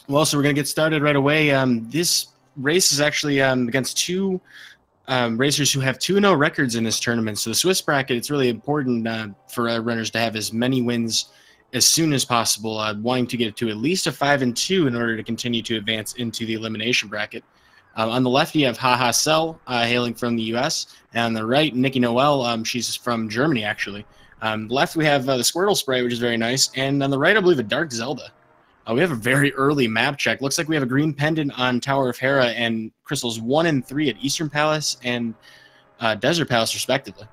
Well, so we're going to get started right away. This race is actually against two racers who have 2-0 records in this tournament. So the Swiss bracket, it's really important for runners to have as many wins as soon as possible, wanting to get to at least a 5-2 in order to continue to advance into the elimination bracket. On the left, you have Hahasell, hailing from the U.S., and on the right, Nickynoel. She's from Germany, actually. Left, we have the Squirtle Spray, which is very nice, and on the right, I believe, a Dark Zelda. We have a very early map check. Looks like we have a green pendant on Tower of Hera and crystals 1 and 3 at Eastern Palace and Desert Palace, respectively.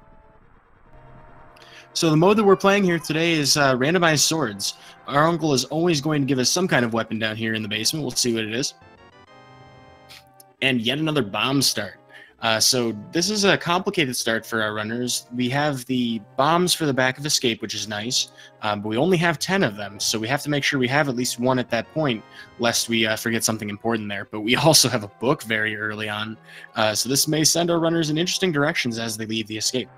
So the mode that we're playing here today is randomized swords. Our uncle is always going to give us some kind of weapon down here in the basement. We'll see what it is. And yet another bomb start. So this is a complicated start for our runners. We have the bombs for the back of escape, which is nice, but we only have 10 of them, so we have to make sure we have at least one at that point, lest we forget something important there. But we also have a book very early on, so this may send our runners in interesting directions as they leave the escape.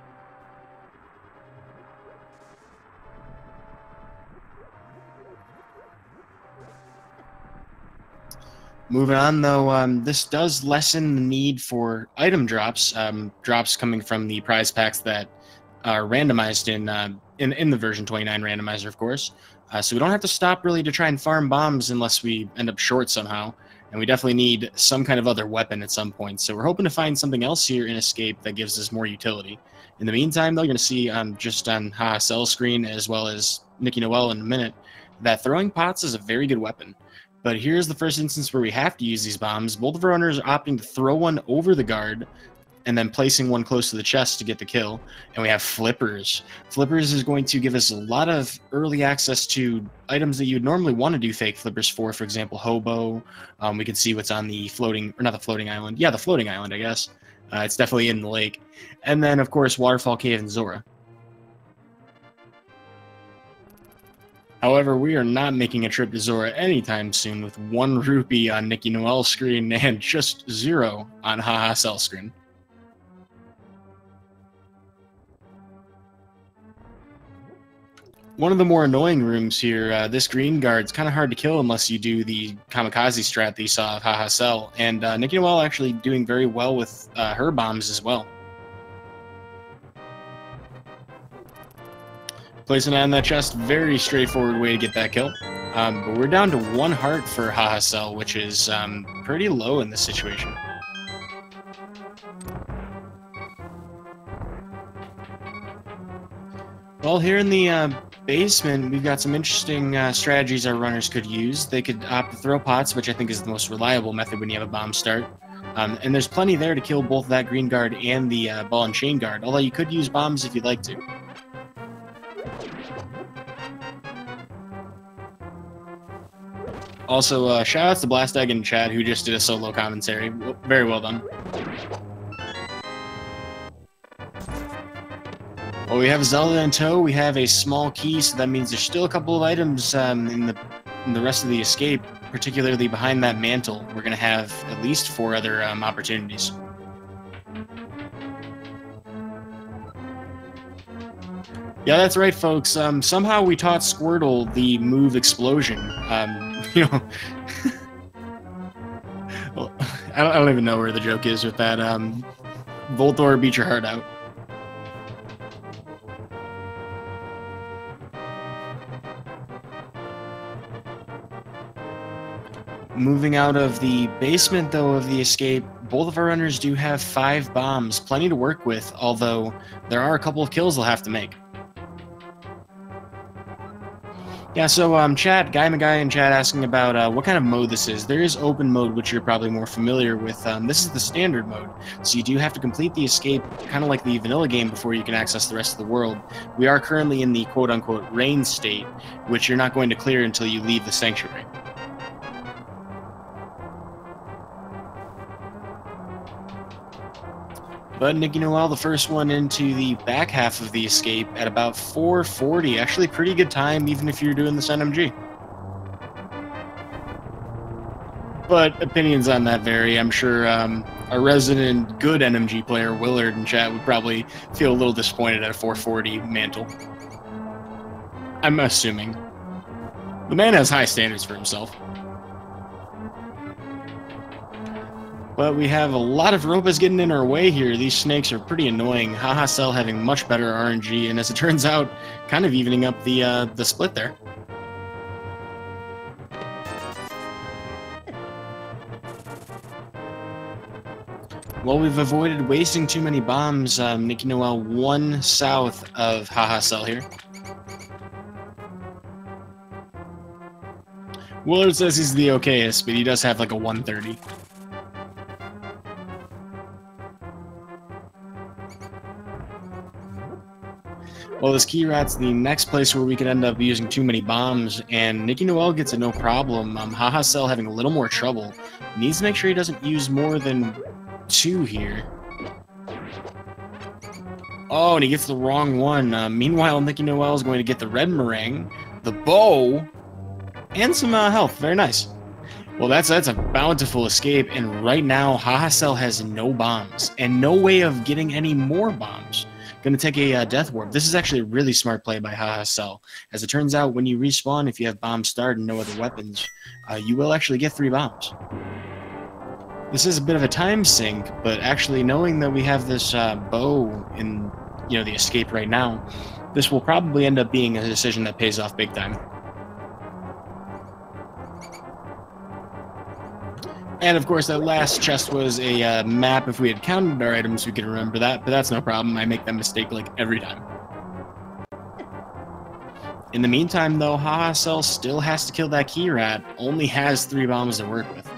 Moving on, though, this does lessen the need for item drops, drops coming from the prize packs that are randomized in the version 29 randomizer, of course. So we don't have to stop really to try and farm bombs unless we end up short somehow, and we definitely need some kind of other weapon at some point. So we're hoping to find something else here in Escape that gives us more utility. In the meantime, though, you're going to see just on Hahasell's screen, as well as Nickynoel in a minute, that throwing pots is a very good weapon. But here's the first instance where we have to use these bombs. Both of our runners are opting to throw one over the guard and then placing one close to the chest to get the kill. And we have flippers. Flippers is going to give us a lot of early access to items that you'd normally want to do fake flippers for example, Hobo. We can see what's on the floating, or not the floating island. Yeah, the floating island, I guess. It's definitely in the lake. And then, of course, Waterfall Cave and Zora. However, we are not making a trip to Zora anytime soon with 1 rupee on Nickynoel's screen and just 0 on Hahasell's screen. One of the more annoying rooms here, this green guard's kind of hard to kill unless you do the kamikaze strat that you saw of Hahasell, and Nickynoel actually doing very well with her bombs as well. Placing it on that chest, very straightforward way to get that kill. But we're down to 1 heart for Hahasell, which is pretty low in this situation. Well, here in the basement, we've got some interesting strategies our runners could use. They could opt to throw pots, which I think is the most reliable method when you have a bomb start. And there's plenty there to kill both that green guard and the ball and chain guard, although you could use bombs if you'd like to. Also, shout outs to Blast Egg in chat, who just did a solo commentary. Very well done. Well, we have Zelda in tow. We have a small key, so that means there's still a couple of items in the rest of the escape, particularly behind that mantle. We're going to have at least 4 other opportunities. Yeah, that's right, folks. Somehow we taught Squirtle the move Explosion. You know, well, I don't even know where the joke is with that. Voltor, beat your heart out. Moving out of the basement, though, of the escape, both of our runners do have 5 bombs. Plenty to work with, although there are a couple of kills they'll have to make. Yeah, so chat, Guy in chat asking about what kind of mode this is. There is open mode, which you're probably more familiar with. This is the standard mode, so you do have to complete the escape, kind of like the vanilla game, before you can access the rest of the world. We are currently in the quote-unquote rain state, which you're not going to clear until you leave the sanctuary. But Nickynoel, the first one into the back half of the escape at about 4:40. Actually, pretty good time, even if you're doing this NMG. But opinions on that vary. I'm sure a resident good NMG player, Willard in chat, would probably feel a little disappointed at a 4:40 mantle. I'm assuming. The man has high standards for himself. But we have a lot of Ropas getting in our way here. These snakes are pretty annoying. Hahasell having much better RNG, and as it turns out, kind of evening up the split there. Well, we've avoided wasting too many bombs. Nickynoel 1 south of Hahasell here. Willard says he's the okayest, but he does have like a 130. Well, this key rat's the next place where we could end up using too many bombs, and Nickynoel gets it no problem. Hahasell having a little more trouble. Needs to make sure he doesn't use more than 2 here. Oh, and he gets the wrong one. Meanwhile, Nickynoel is going to get the red meringue, the bow, and some health. Very nice. Well, that's a bountiful escape, and right now, Hahasell has no bombs, and no way of getting any more bombs. Going to take a death warp. This is actually a really smart play by Hahasell. As it turns out, when you respawn, if you have bombs starred and no other weapons, you will actually get 3 bombs. This is a bit of a time sink, but actually knowing that we have this bow in the escape right now, this will probably end up being a decision that pays off big time. And of course, that last chest was a map. If we had counted our items, we could remember that, but that's no problem. I make that mistake like every time. In the meantime, though, Hahasell still has to kill that key rat. Only has 3 bombs to work with.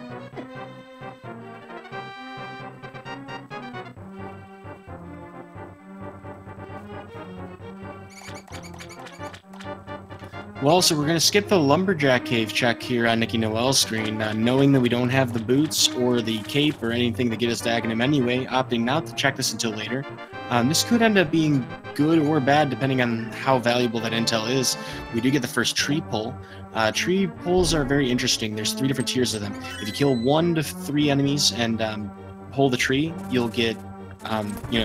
Well, so we're going to skip the Lumberjack Cave check here on Nickynoel's screen, knowing that we don't have the boots or the cape or anything to get us to Aghanim anyway, opting not to check this until later. This could end up being good or bad depending on how valuable that intel is. We do get the first tree pull. Tree pulls are very interesting. There's 3 different tiers of them. If you kill 1 to 3 enemies and pull the tree, you'll get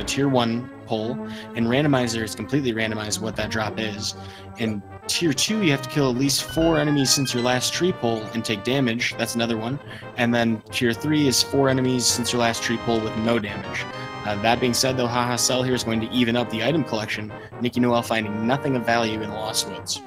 tier 1 pull, and Randomizer is completely randomized what that drop is. And tier 2, you have to kill at least 4 enemies since your last tree pull and take damage. That's another one. And then tier 3 is 4 enemies since your last tree pull with no damage. That being said, though, Hahasell here is going to even up the item collection. Nickynoel finding nothing of value in the Lost Woods.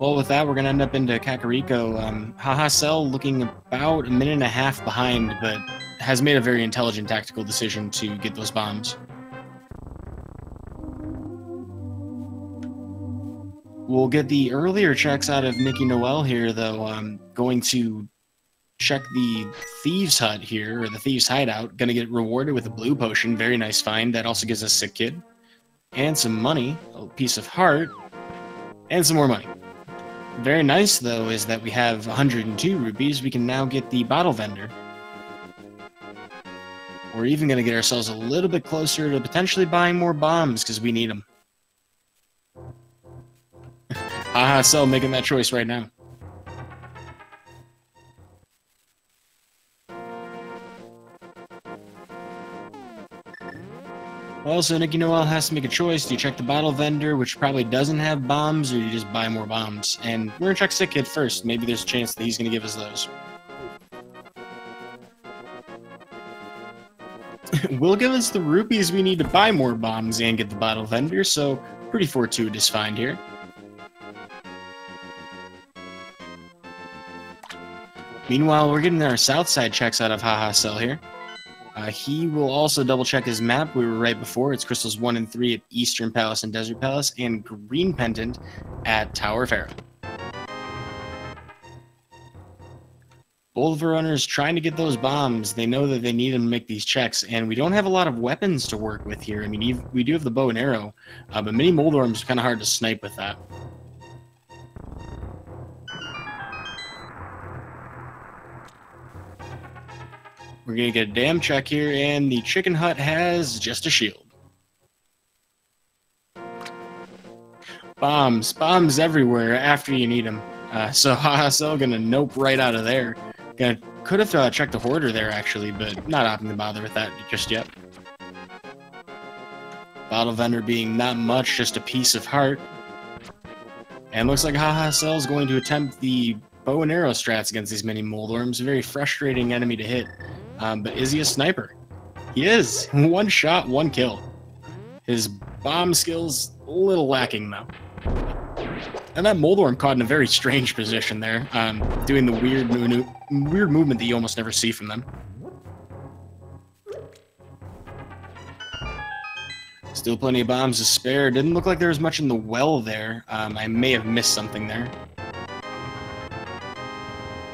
Well, with that, we're going to end up into Kakariko. Hahasell looking about a minute and a half behind, but has made a very intelligent tactical decision to get those bombs. We'll get the earlier checks out of Nickynoel here, though. Going to check the Thieves Hut here, or the Thieves Hideout. Going to get rewarded with a blue potion. Very nice find. That also gives us Sick Kid. And some money, a piece of heart, and some more money. Very nice, though, is that we have 102 rupees. We can now get the bottle vendor. We're even going to get ourselves a little bit closer to potentially buying more bombs, because we need them. Hahasell making that choice right now. Also, Nickynoel has to make a choice. Do you check the bottle vendor, which probably doesn't have bombs, or do you just buy more bombs? And we're going to check Sick Kid first. Maybe there's a chance that he's going to give us those. Will give us the rupees we need to buy more bombs and get the bottle vendor, so pretty fortuitous find here. Meanwhile, we're getting our south side checks out of Hahasell here. He will also double check his map. We were right before. It's crystals 1 and 3 at Eastern Palace and Desert Palace, and green pendant at Tower Pharaoh. Both of our runners trying to get those bombs. They know that they need them to make these checks, and we don't have a lot of weapons to work with here. I mean, we do have the bow and arrow, but mini Moldorms are kind of hard to snipe with that. We're going to get a dam check here, and the chicken hut has just a shield. Bombs everywhere after you need them. So Hahasell going to nope right out of there. Going to Could have checked the hoarder there, actually, but not opting to bother with that just yet. Bottle vendor being not much, just a piece of heart. And looks like Hahasell is going to attempt the bow and arrow strats against these mini moldworms. A very frustrating enemy to hit. But is he a sniper? He is! One shot, one kill. His bomb skills, a little lacking, though. And that moldworm caught in a very strange position there, doing the weird movement that you almost never see from them. Still plenty of bombs to spare. Didn't look like there was much in the well there. I may have missed something there.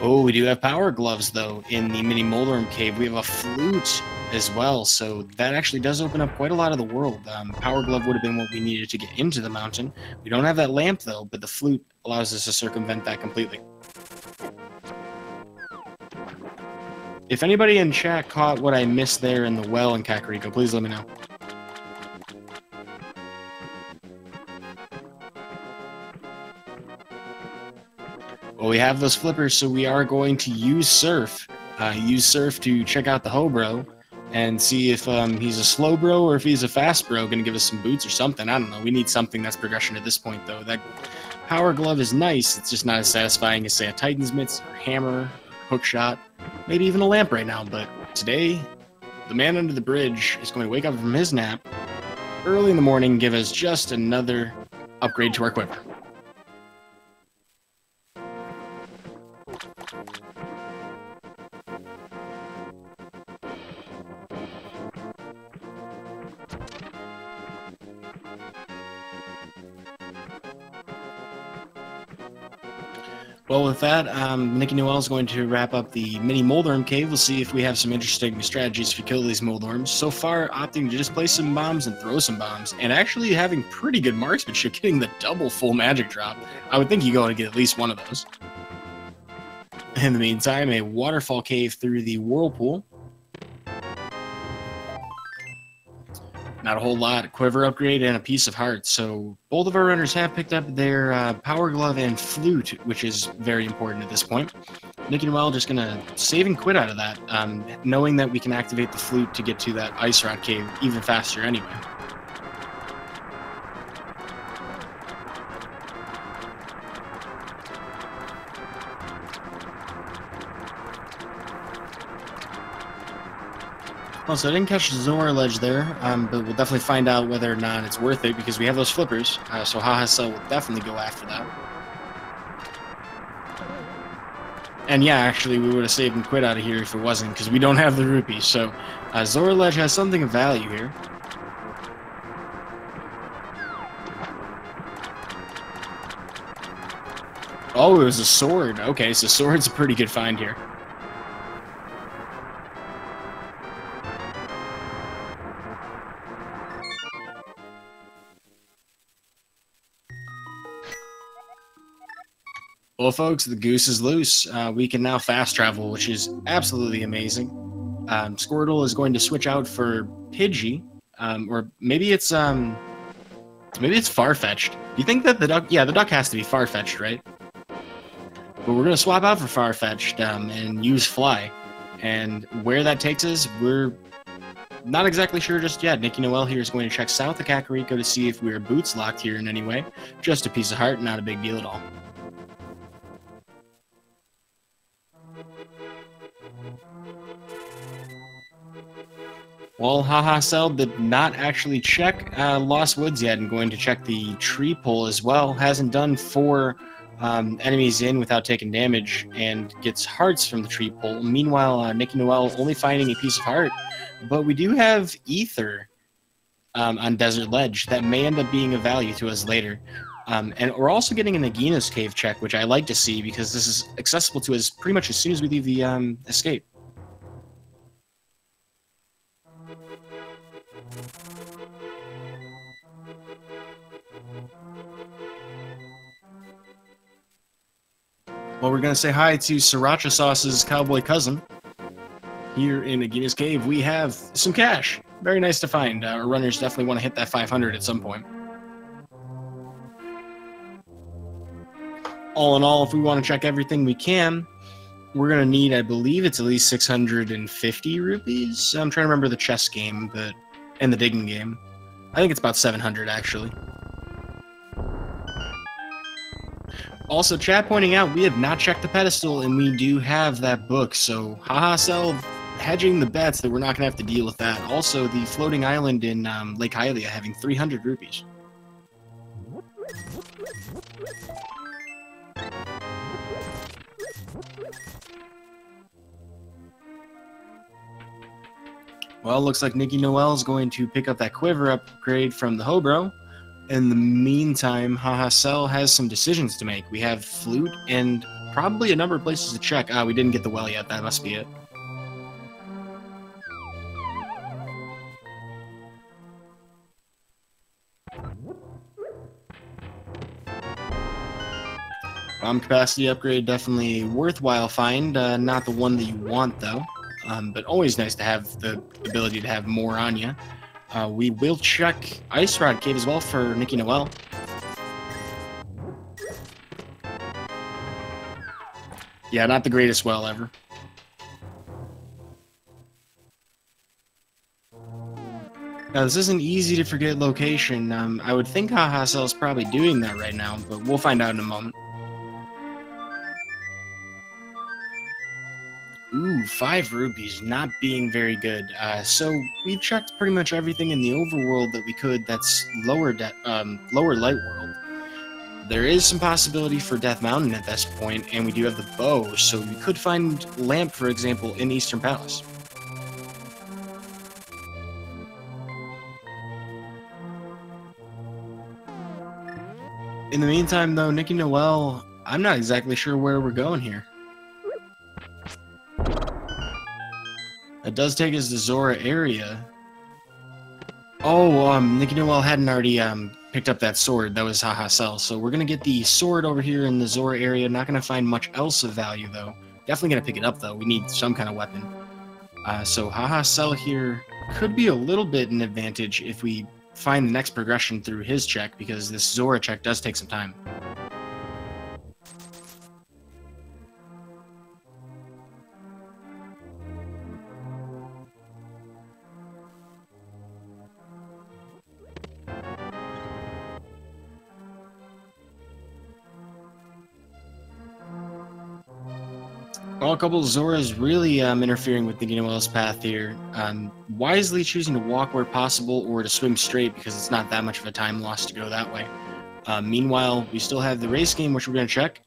Oh, we do have power gloves, though, in the mini moldworm cave. We have a flute as well, so that actually does open up quite a lot of the world. Power glove would have been what we needed to get into the mountain. We don't have that lamp, though, but the flute allows us to circumvent that completely. If anybody in chat caught what I missed there in the well in Kakariko, please let me know. Well, we have those flippers, so we are going to use Surf. Use Surf to check out the Hobro and see if he's a slow bro or if he's a fast bro. Gonna give us some boots or something. I don't know. We need something that's progression at this point, though. That power glove is nice. It's just not as satisfying as, say, a Titan's Mitts or hammer, hook shot, maybe even a lamp right now. But today, the man under the bridge is going to wake up from his nap early in the morning and give us just another upgrade to our quiver. Well, with that, Nickynoel is going to wrap up the mini moldworm cave. We'll see if we have some interesting strategies to kill these moldworms. So far, opting to just place some bombs and throw some bombs, and actually having pretty good marksmanship, getting the double full magic drop. I would think you go and get at least one of those. In the meantime, a waterfall cave through the whirlpool. Not a whole lot. Quiver upgrade and a piece of heart. So both of our runners have picked up their power glove and flute, which is very important at this point. Nickynoel just going to save and quit out of that, knowing that we can activate the flute to get to that ice rock cave even faster anyway. Well, so I didn't catch the Zora ledge there, but we'll definitely find out whether or not it's worth it because we have those flippers, so Hahasell will definitely go after that. And yeah, actually, we would have saved and quit out of here if it wasn't, because we don't have the rupees, so Zora ledge has something of value here. Oh, it was a sword. Okay, so sword's a pretty good find here. Well, folks, the goose is loose. We can now fast travel, which is absolutely amazing. Squirtle is going to switch out for Pidgey, or maybe it's Farfetch'd. Do you think that the duck? Yeah, the duck has to be Farfetch'd, right? But we're gonna swap out for Farfetch'd and use Fly, and where that takes us, we're not exactly sure just yet. Nickynoel here is going to check south of Kakariko to see if we're boots locked here in any way. Just a piece of heart, not a big deal at all. Well, Hahasell did not actually check Lost Woods yet and going to check the tree pole as well. Hasn't done 4 enemies in without taking damage and gets hearts from the tree pole. Meanwhile, Nickynoel only finding a piece of heart. But we do have Ether on Desert Ledge that may end up being of value to us later. And we're also getting a Nagina's Cave check, which I like to see because this is accessible to us pretty much as soon as we leave the escape. Well, we're going to say hi to Sriracha Sauce's cowboy cousin. Here in Nagina's Cave, we have some cash. Very nice to find. Our runners definitely want to hit that 500 at some point. All in all, if we want to check everything we can, we're gonna need, I believe it's at least 650 rupees. I'm trying to remember the chess game, and the digging game. I think it's about 700 actually. Also, chat pointing out, we have not checked the pedestal, and we do have that book, so Hahasell hedging the bets that we're not going to have to deal with that. Also, the floating island in Lake Hylia having 300 rupees. Well, it looks like Nickynoel is going to pick up that quiver upgrade from the Hobro. In the meantime, Hahasell has some decisions to make. We have Flute and probably a number of places to check. Ah, we didn't get the well yet. That must be it. Bomb capacity upgrade, definitely worthwhile find. Not the one that you want, though. But always nice to have the ability to have more on you. We will check Ice Rod Cave as well for Nickynoel. Yeah, not the greatest well ever. Now, this isn't easy to forget location. I would think Hahasell is probably doing that right now, but we'll find out in a moment. Ooh, 5 rupees, not being very good. So we've checked pretty much everything in the overworld that we could that's lower light world. There is some possibility for Death Mountain at this point, and we do have the bow, so we could find Lamp, for example, in Eastern Palace. In the meantime, though, Nickynoel, I'm not exactly sure where we're going here. It does take us to Zora area. Oh, Nickynoel hadn't already picked up that sword. That was Hahasell. So we're gonna get the sword over here in the Zora area. Not gonna find much else of value though. Definitely gonna pick it up though. We need some kind of weapon. So Hahasell here could be a little bit an advantage if we find the next progression through his check, because this Zora check does take some time. Well, a couple of Zoras really interfering with Nickynoel's path here. Wisely choosing to walk where possible or to swim straight, because it's not that much of a time loss to go that way. Meanwhile, we still have the race game, which we're going to check.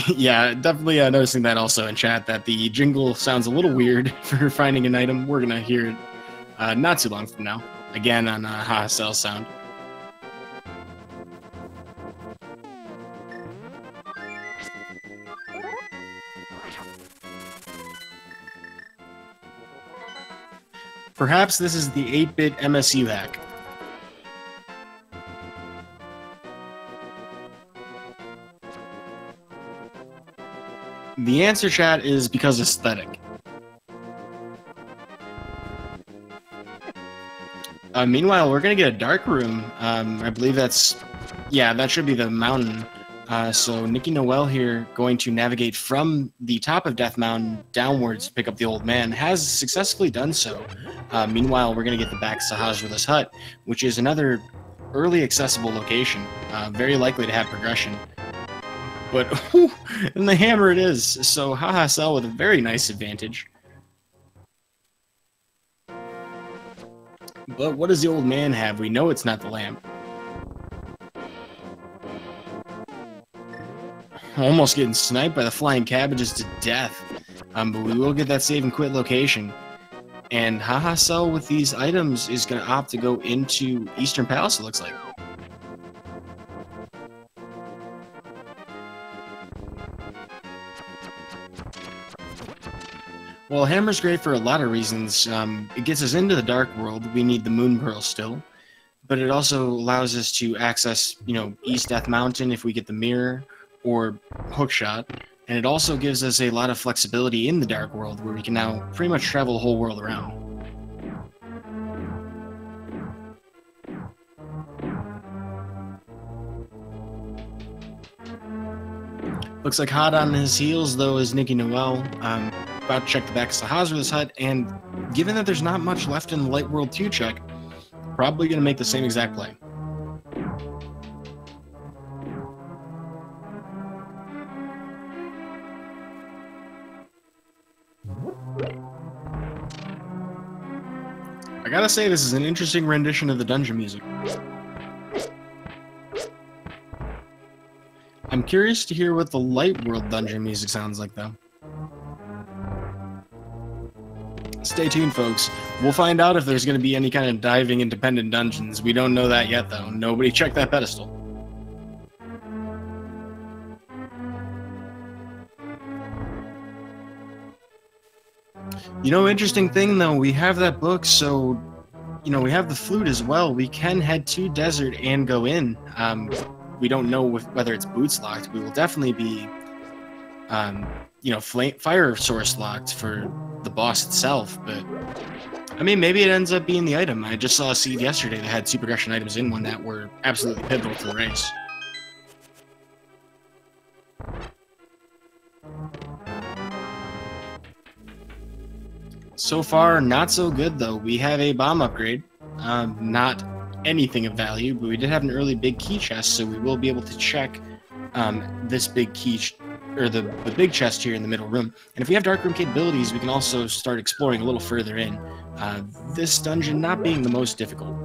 Yeah, definitely noticing that also in chat, that the jingle sounds a little weird for finding an item. We're going to hear it not too long from now. Again, on Hahasell sound. Perhaps this is the 8-bit MSU hack. The answer, chat, is because aesthetic. Meanwhile, we're going to get a dark room. I believe that's... Yeah, that should be the mountain. So Nickynoel here, going to navigate from the top of Death Mountain downwards to pick up the old man, has successfully done so. Meanwhile, we're going to get the back Sahasrah's hut, which is another early accessible location, very likely to have progression. But, whew, and the hammer it is, so Hahasell with a very nice advantage. But what does the old man have? We know it's not the lamp. Almost getting sniped by the flying cabbages to death. But we will get that save and quit location. And Hahasell with these items is going to opt to go into Eastern Palace, it looks like. Well, Hammer's great for a lot of reasons. It gets us into the Dark World. We need the Moon Pearl still. But it also allows us to access, East Death Mountain if we get the Mire or Hookshot. And it also gives us a lot of flexibility in the Dark World, where we can now pretty much travel the whole world around. Looks like hot on his heels, though, is Nickynoel. About to check the back of Hahasell's hut, and given that there's not much left in the Light World 2 check, probably going to make the same exact play. I gotta say, this is an interesting rendition of the dungeon music. I'm curious to hear what the Light World dungeon music sounds like, though. Stay tuned, folks. We'll find out if there's going to be any kind of diving independent dungeons. We don't know that yet, though. Nobody checked that pedestal. You know, interesting thing, though, we have that book, so, you know, we have the flute as well. We can head to Desert and go in. We don't know whether it's boots locked. We will definitely be, you know, fire source locked for the boss itself, but I mean, maybe it ends up being the item. I just saw a seed yesterday that had super aggression items in one that were absolutely pivotal to the race. So far, not so good, though. We have a bomb upgrade. Not anything of value, but we did have an early big key chest, so we will be able to check this big key, or the big chest here in the middle room. And if we have dark room capabilities, we can also start exploring a little further in. This dungeon not being the most difficult.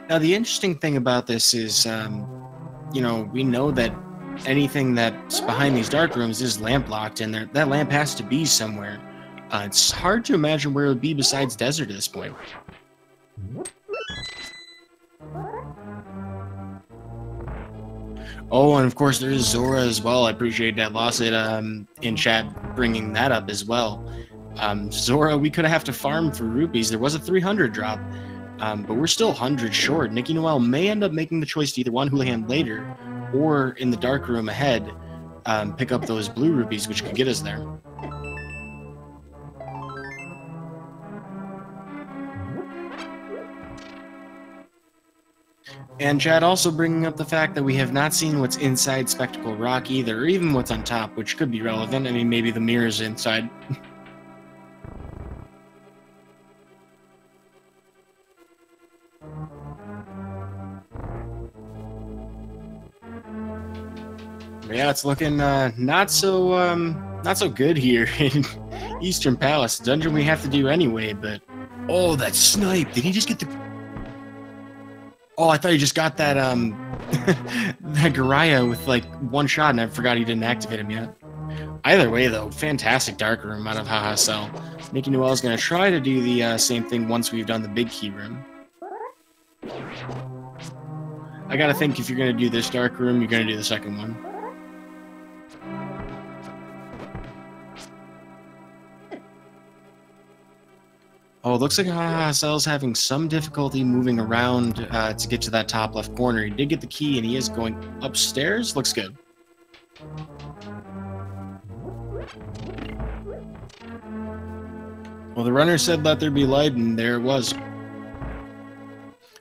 Now, the interesting thing about this is, you know, we know that anything that's behind these dark rooms is lamp locked, and that lamp has to be somewhere. It's hard to imagine where it would be besides Desert at this point. Oh, and of course there is Zora as well. I appreciate that Lossit in chat bringing that up as well. Zora, we could have to farm for rupees. There was a 300 drop, but we're still 100 short. Nickynoel may end up making the choice to either one Hula Hand later, or in the dark room ahead, pick up those blue rupees, which could get us there. And Chad also bringing up the fact that we have not seen what's inside Spectacle Rock either, or even what's on top, which could be relevant. I mean, maybe the Mire's inside. But yeah, it's looking not so good here in Eastern Palace. Dungeon we have to do anyway, but oh, that snipe! Did he just get the? Oh, I thought he just got that that Garaya with like one shot, and I forgot he didn't activate him yet. Either way, though, fantastic dark room out of Hahasell. Nickynoel is going to try to do the same thing once we've done the big key room. I gotta think if you're going to do this dark room, you're going to do the second one. Oh, it looks like Hahasell's having some difficulty moving around to get to that top left corner. He did get the key, and he is going upstairs. Looks good. Well, the runner said let there be light, and there it was.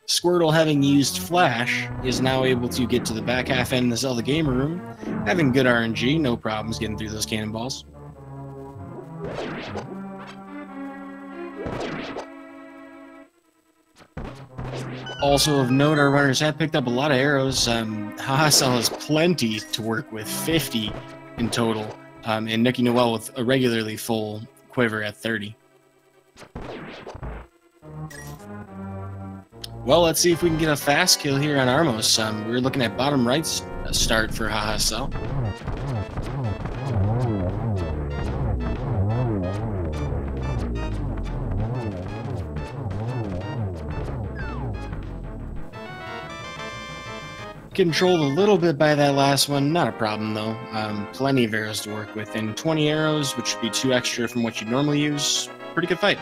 Squirtle, having used Flash, is now able to get to the back half end of the Zelda Gamer Room. Having good RNG, no problems getting through those cannonballs. Also of note, our runners have picked up a lot of arrows. Hahasell has plenty to work with, 50 in total, and Nickynoel with a regularly full quiver at 30. Well, let's see if we can get a fast kill here on Armos. We're looking at bottom right start for Hahasell. Controlled a little bit by that last one, not a problem though. Plenty of arrows to work with, and 20 arrows, which would be 2 extra from what you normally use. Pretty good fight.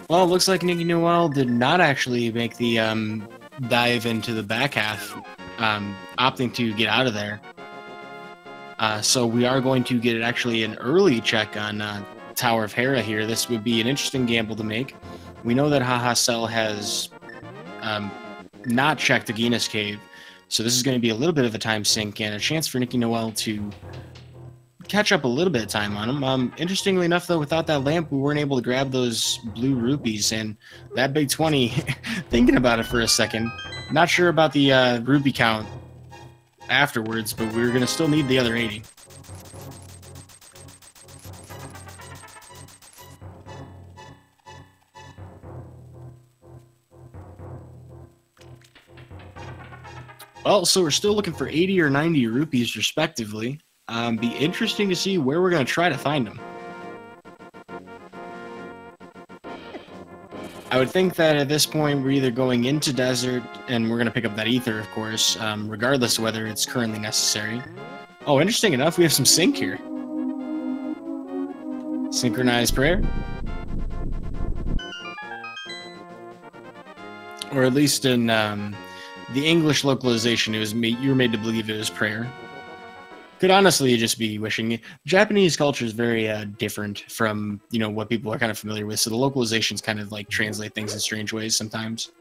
Well, it looks like Nickynoel did not actually make the dive into the back half, opting to get out of there. So we are going to get actually an early check on Tower of Hera here. This would be an interesting gamble to make. We know that Hahasell has not checked the Gina's Cave, so this is going to be a little bit of a time sink and a chance for Nickynoel to catch up a little bit of time on him. Interestingly enough, though, without that lamp, we weren't able to grab those blue rupees, and that big 20, thinking about it for a second, not sure about the rupee count afterwards, but we're going to still need the other 80. Well, so we're still looking for 80 or 90 rupees, respectively. Be interesting to see where we're going to try to find them. I would think that at this point we're either going into desert, and we're going to pick up that ether, of course, regardless of whether it's currently necessary. Oh, interesting enough, we have some sync here. Synchronized prayer. Or at least in the English localization, you were made to believe it was prayer. Could honestly just be wishing. Japanese culture is very different from, you know, what people are kind of familiar with, so the localizations kind of like translate things in strange ways sometimes.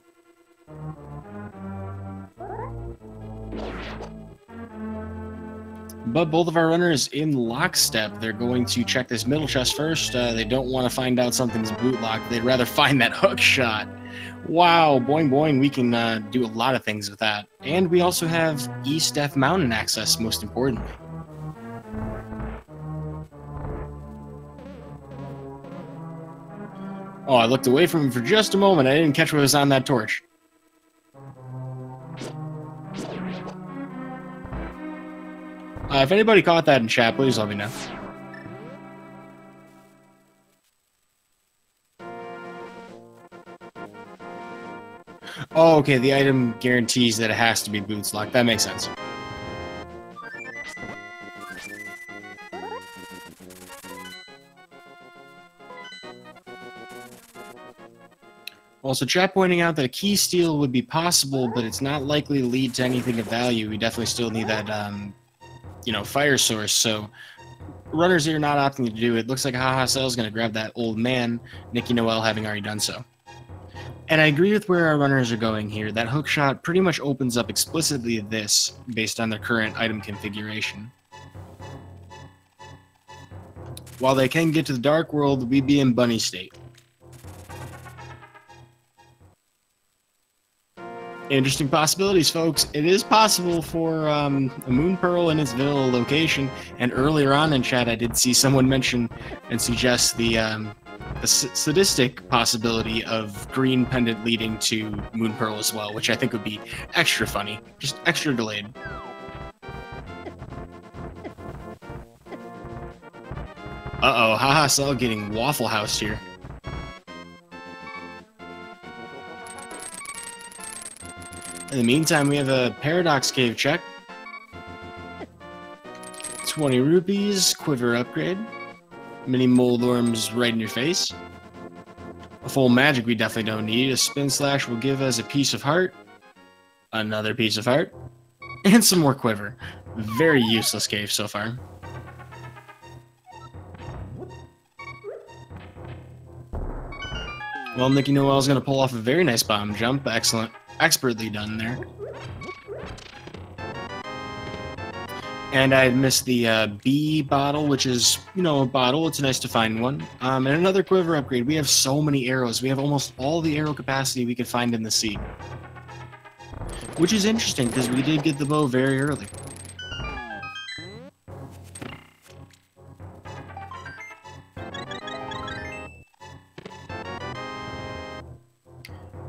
But both of our runners in lockstep. They're going to check this middle chest first. They don't want to find out something's boot locked. They'd rather find that hook shot. Wow, boing boing, we can do a lot of things with that. And we also have East F Mountain access, most importantly. Oh, I looked away from him for just a moment. I didn't catch what was on that torch. If anybody caught that in chat, please let me know. Oh, okay, the item guarantees that it has to be boots locked. That makes sense. Also, chat pointing out that a key steal would be possible, but it's not likely to lead to anything of value. We definitely still need that, you know, fire source. So, runners here not opting to do it. Looks like Hahasell is going to grab that old man, Nickynoel having already done so. And I agree with where our runners are going here. That hook shot pretty much opens up explicitly this, based on their current item configuration. While they can get to the Dark World, we'd be in bunny state. Interesting possibilities, folks. It is possible for a Moon Pearl in its vanilla location, and earlier on in chat I did see someone mention and suggest the sadistic possibility of green pendant leading to Moon Pearl as well, which I think would be extra funny, just extra delayed. Uh-oh, Hahasell getting Waffle House here. In the meantime, we have a Paradox Cave check. 20 rupees, quiver upgrade. Mini mold worms right in your face. A full magic we definitely don't need. A spin slash will give us a piece of heart. Another piece of heart. And some more quiver. Very useless cave so far. Well, Nickynoel is going to pull off a very nice bomb jump. Excellent. Expertly done there. And I missed the B bottle, which is, you know, a bottle. It's nice to find one. And another quiver upgrade. We have so many arrows. We have almost all the arrow capacity we could find in the sea. Which is interesting, because we did get the bow very early.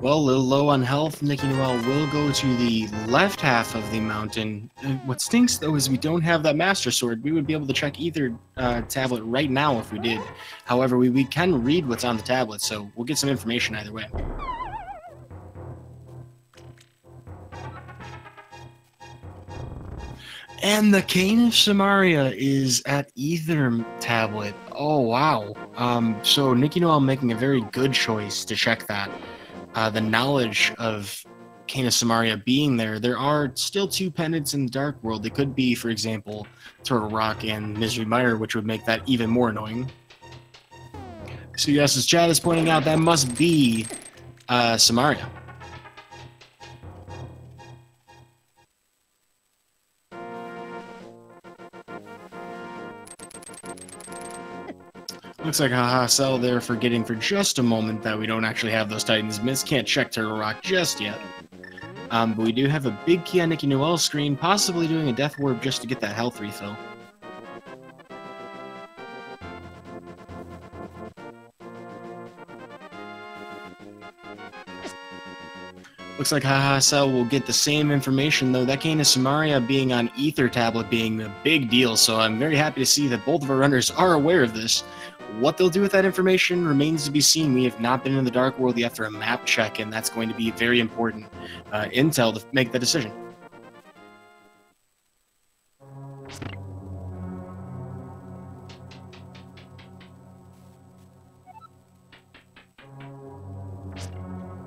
Well, a little low on health. Nickynoel will go to the left half of the mountain. What stinks, though, is we don't have that Master Sword. We would be able to check either tablet right now if we did. However, we can read what's on the tablet, so we'll get some information either way. And the Cane of Samaria is at either tablet. Oh, wow. So Nickynoel making a very good choice to check that. The knowledge of Cane of Samaria being there, there are still 2 pendants in the Dark World. They could be, for example, Turtle Rock and Misery Mire, which would make that even more annoying. So yes, as Chad is pointing out, that must be Samaria. Looks like Hahasell there forgetting for just a moment that we don't actually have those Titans. Miss can't check Turtle Rock just yet. But we do have a big key on Nickynoel's screen, possibly doing a Death Warp just to get that health refill. Looks like Hahasell will get the same information, though that Cane of Samaria being on Ether Tablet being a big deal, so I'm very happy to see that both of our runners are aware of this. What they'll do with that information remains to be seen. We have not been in the Dark World yet for a map check, and that's going to be very important intel to make the decision.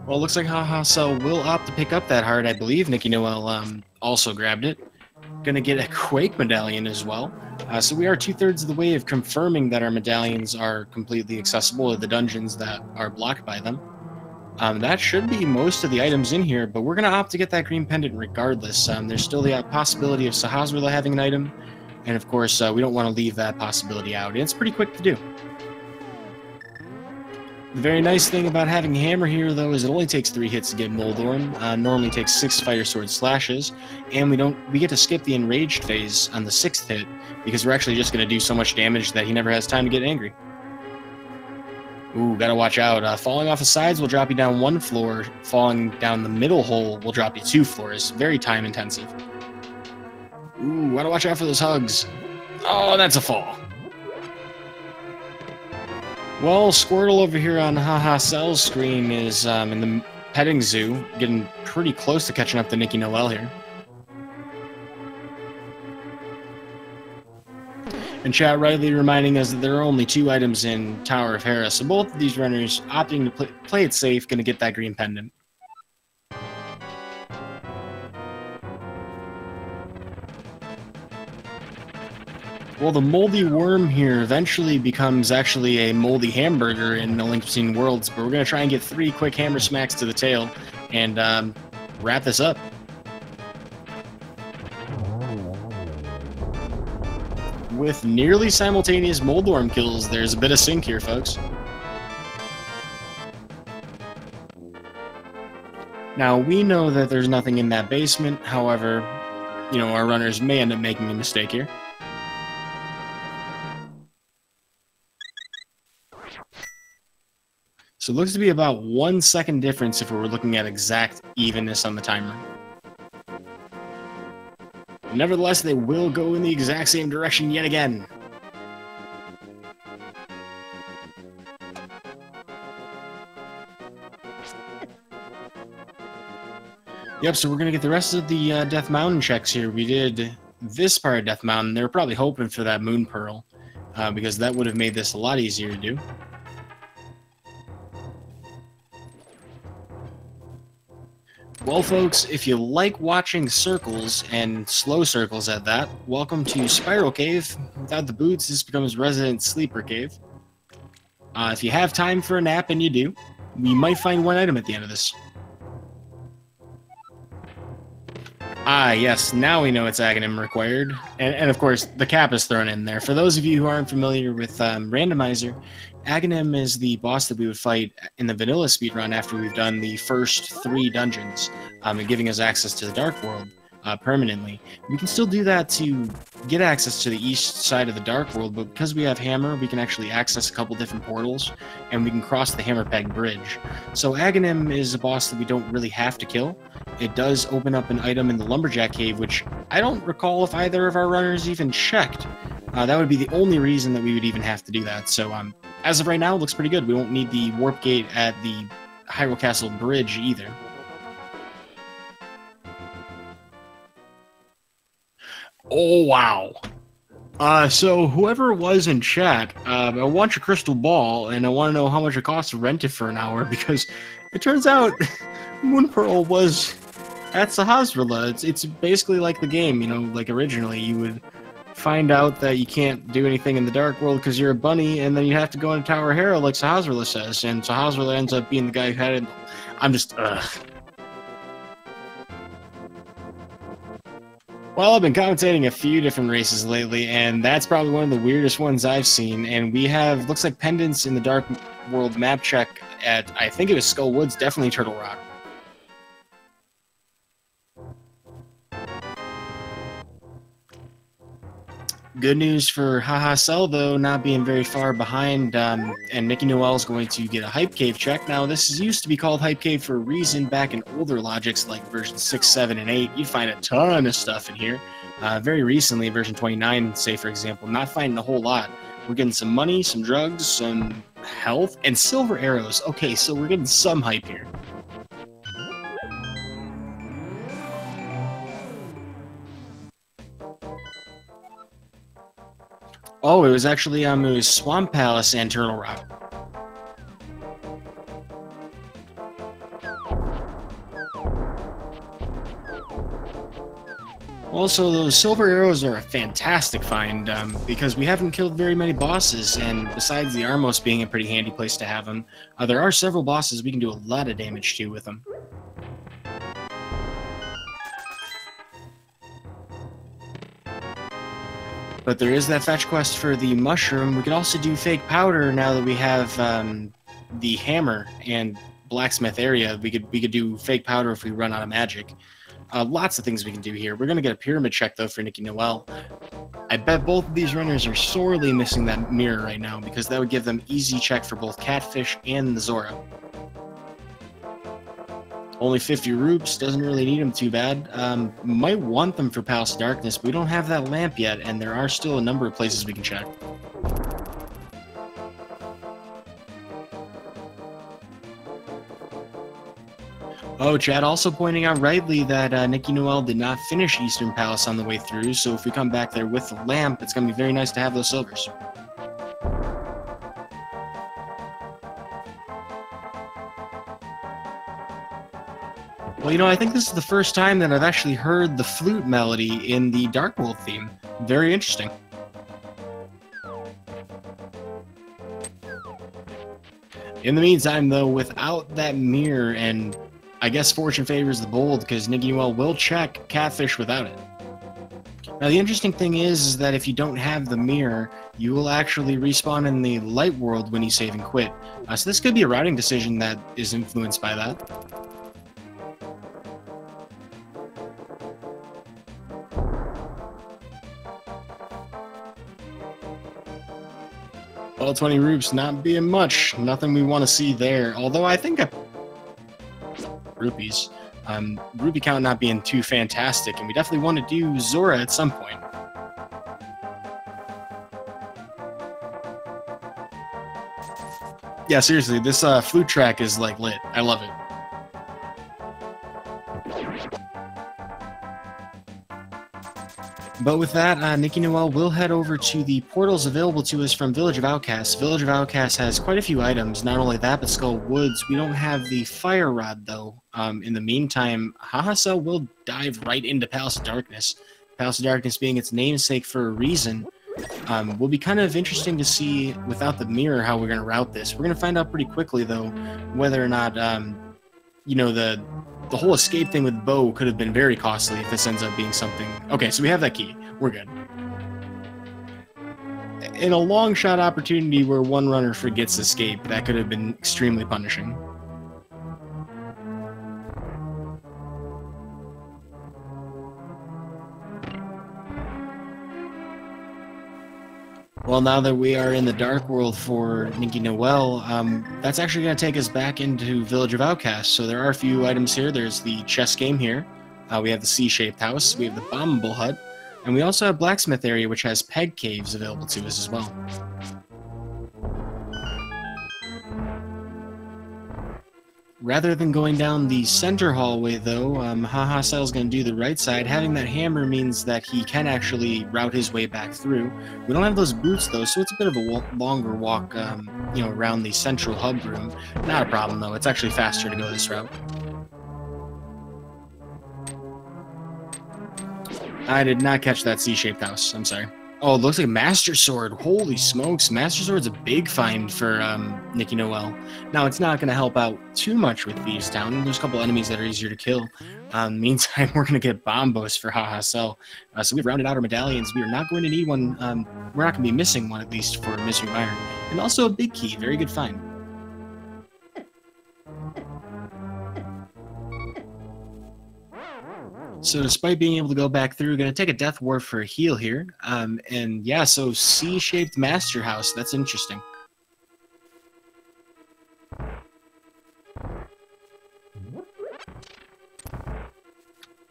Well, it looks like Hahasell will opt to pick up that heart. I believe Nickynoel also grabbed it. Gonna get a Quake medallion as well. So we are 2/3 of the way of confirming that our medallions are completely accessible to the dungeons that are blocked by them. That should be most of the items in here, but we're gonna opt to get that green pendant regardless. There's still the possibility of Hahasell having an item, and of course we don't want to leave that possibility out. It's pretty quick to do. The very nice thing about having Hammer here, though, is it only takes 3 hits to get Moldorm. Normally takes 6 Fire Sword slashes, and we get to skip the Enraged phase on the 6th hit because we're actually just going to do so much damage that he never has time to get angry. Ooh, gotta watch out. Falling off the sides will drop you down 1 floor. Falling down the middle hole will drop you 2 floors. Very time intensive. Ooh, gotta watch out for those hugs. Oh, that's a fall. Well, Squirtle over here on Hahasell's screen is in the petting zoo, getting pretty close to catching up to Nickynoel here. And chat rightly reminding us that there are only 2 items in Tower of Hera, so both of these runners opting to play it safe, going to get that green pendant. Well, the moldy worm here eventually becomes actually a moldy hamburger in the Link Between Worlds, but we're going to try and get 3 quick hammer smacks to the tail and wrap this up. With nearly simultaneous Moldorm kills, there's a bit of sync here, folks. Now, we know that there's nothing in that basement, however, you know, our runners may end up making a mistake here. So it looks to be about 1 second difference if we were looking at exact evenness on the timer. Nevertheless, they will go in the exact same direction yet again. Yep, so we're going to get the rest of the Death Mountain checks here. We did this part of Death Mountain. They were probably hoping for that Moon Pearl, because that would have made this a lot easier to do. Well, folks, if you like watching circles, and slow circles at that, welcome to Spiral Cave. Without the boots, this becomes Resident Sleeper Cave. If you have time for a nap, and you do, we might find 1 item at the end of this. Ah, yes, now we know it's Aghanim required. And of course, the cap is thrown in there. For those of you who aren't familiar with Randomizer, Aghanim is the boss that we would fight in the vanilla speedrun after we've done the first 3 dungeons, and giving us access to the Dark World permanently. We can still do that to get access to the east side of the Dark World, but because we have Hammer, we can actually access a couple different portals, and we can cross the Hammerpeg Bridge. So Aghanim is a boss that we don't really have to kill. It does open up an item in the Lumberjack Cave, which I don't recall if either of our runners even checked. That would be the only reason that we would even have to do that. So as of right now, it looks pretty good. We won't need the Warp Gate at the Hyrule Castle Bridge either. Oh, wow. So whoever was in chat, I want your crystal ball, and I want to know how much it costs to rent it for an hour, because it turns out Moon Pearl was That's Hahasell. It's basically like the game, you know, like originally you would find out that you can't do anything in the dark world because you're a bunny, and then you have to go into Tower Hero like Hahasell says, and Hahasell ends up being the guy who had it. I'm just, Well, I've been commentating a few different races lately, and that's probably one of the weirdest ones I've seen, and we have, looks like pendants in the dark world map check at, I think it was Skull Woods, definitely Turtle Rock. Good news for Hahasell, though, not being very far behind, and Nickynoel is going to get a Hype Cave check. Now, this used to be called Hype Cave for a reason. Back in older logics like version 6, 7, and 8, you'd find a ton of stuff in here. Very recently, version 29, say, for example, not finding a whole lot. We're getting some money, some drugs, some health, and silver arrows. Okay, so we're getting some hype here. Oh, it was actually it was Swamp Palace and Turtle Rock. Also, those silver arrows are a fantastic find because we haven't killed very many bosses, and besides the Armos being a pretty handy place to have them, there are several bosses we can do a lot of damage to with them. But there is that fetch quest for the mushroom. We could also do fake powder now that we have the hammer and blacksmith area. We could do fake powder if we run out of magic. Lots of things we can do here. We're going to get a pyramid check, though, for Nickynoel. I bet both of these runners are sorely missing that mirror right now, because that would give them easy check for both Catfish and the Zora. Only 50 rupes, doesn't really need them too bad. Might want them for Palace of Darkness, but we don't have that lamp yet, and there are still a number of places we can check. Oh, Chad also pointing out rightly that Nickynoel did not finish Eastern Palace on the way through, so if we come back there with the lamp, it's going to be very nice to have those silvers. Well, you know, I think this is the first time that I've actually heard the flute melody in the Dark World theme. Very interesting. In the meantime, though, without that mirror, and I guess fortune favors the bold, because Nickynoel will check Catfish without it. Now, the interesting thing is that if you don't have the mirror, you will actually respawn in the light world when you save and quit. So this could be a routing decision that is influenced by that. Well, 20 rupes not being much. Nothing we want to see there. Although I think rupees. Rupee count not being too fantastic, and we definitely want to do Zora at some point. Yeah, seriously, this flute track is like lit. I love it. But with that, Nickynoel will head over to the portals available to us from Village of Outcasts. Village of Outcasts has quite a few items. Not only that, but Skull Woods. We don't have the Fire Rod, though. In the meantime, Hahasell will dive right into Palace of Darkness. Palace of Darkness being its namesake for a reason. Will be kind of interesting to see, without the mirror, how we're going to route this. We're going to find out pretty quickly, though, whether or not, you know, the whole escape thing with Bo could have been very costly if this ends up being something... Okay, so we have that key. We're good. In a long shot opportunity where one runner forgets escape, that could have been extremely punishing. Well, now that we are in the Dark World for Nickynoel, that's actually going to take us back into Village of Outcasts. So there are a few items here. There's the chess game here. We have the C-shaped house. We have the bombable hut. And we also have Blacksmith area, which has peg caves available to us as well. Rather than going down the center hallway, though, Hahasell is going to do the right side. Having that hammer means that he can actually route his way back through. We don't have those boots, though, so it's a bit of a longer walk, you know, around the central hub room. Not a problem, though. It's actually faster to go this route. I did not catch that C-shaped house. I'm sorry. Oh, it looks like a Master Sword. Holy smokes. Master Sword's a big find for Nickynoel. Now, it's not going to help out too much with Thieves Town. There's a couple enemies that are easier to kill. Meantime, we're going to get Bombos for Hahasell. So we've rounded out our medallions. We are not going to need one. We're not going to be missing one, at least, for Misery Mire. And also a big key. Very good find. So despite being able to go back through, going to take a Death Ward for a heal here. And yeah, so C-shaped Master House. That's interesting.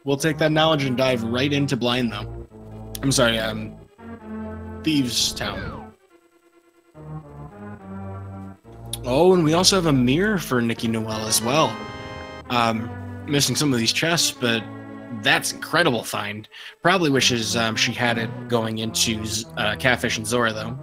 We'll take that knowledge and dive right into Blind, though. I'm sorry, Thieves Town. Oh, and we also have a mirror for Nickynoel as well. Missing some of these chests, but that's incredible find. Probably wishes she had it going into Catfish and Zora, though.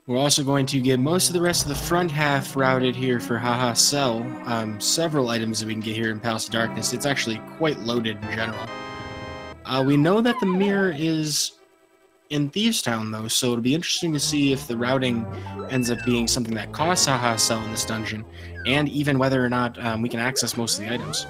We're also going to get most of the rest of the front half routed here for Hahasell. Several items that we can get here in Palace of Darkness. It's actually quite loaded in general. We know that the mirror is in Thieves Town, though, so it'll be interesting to see if the routing ends up being something that costs Hahasell in this dungeon, and even whether or not we can access most of the items.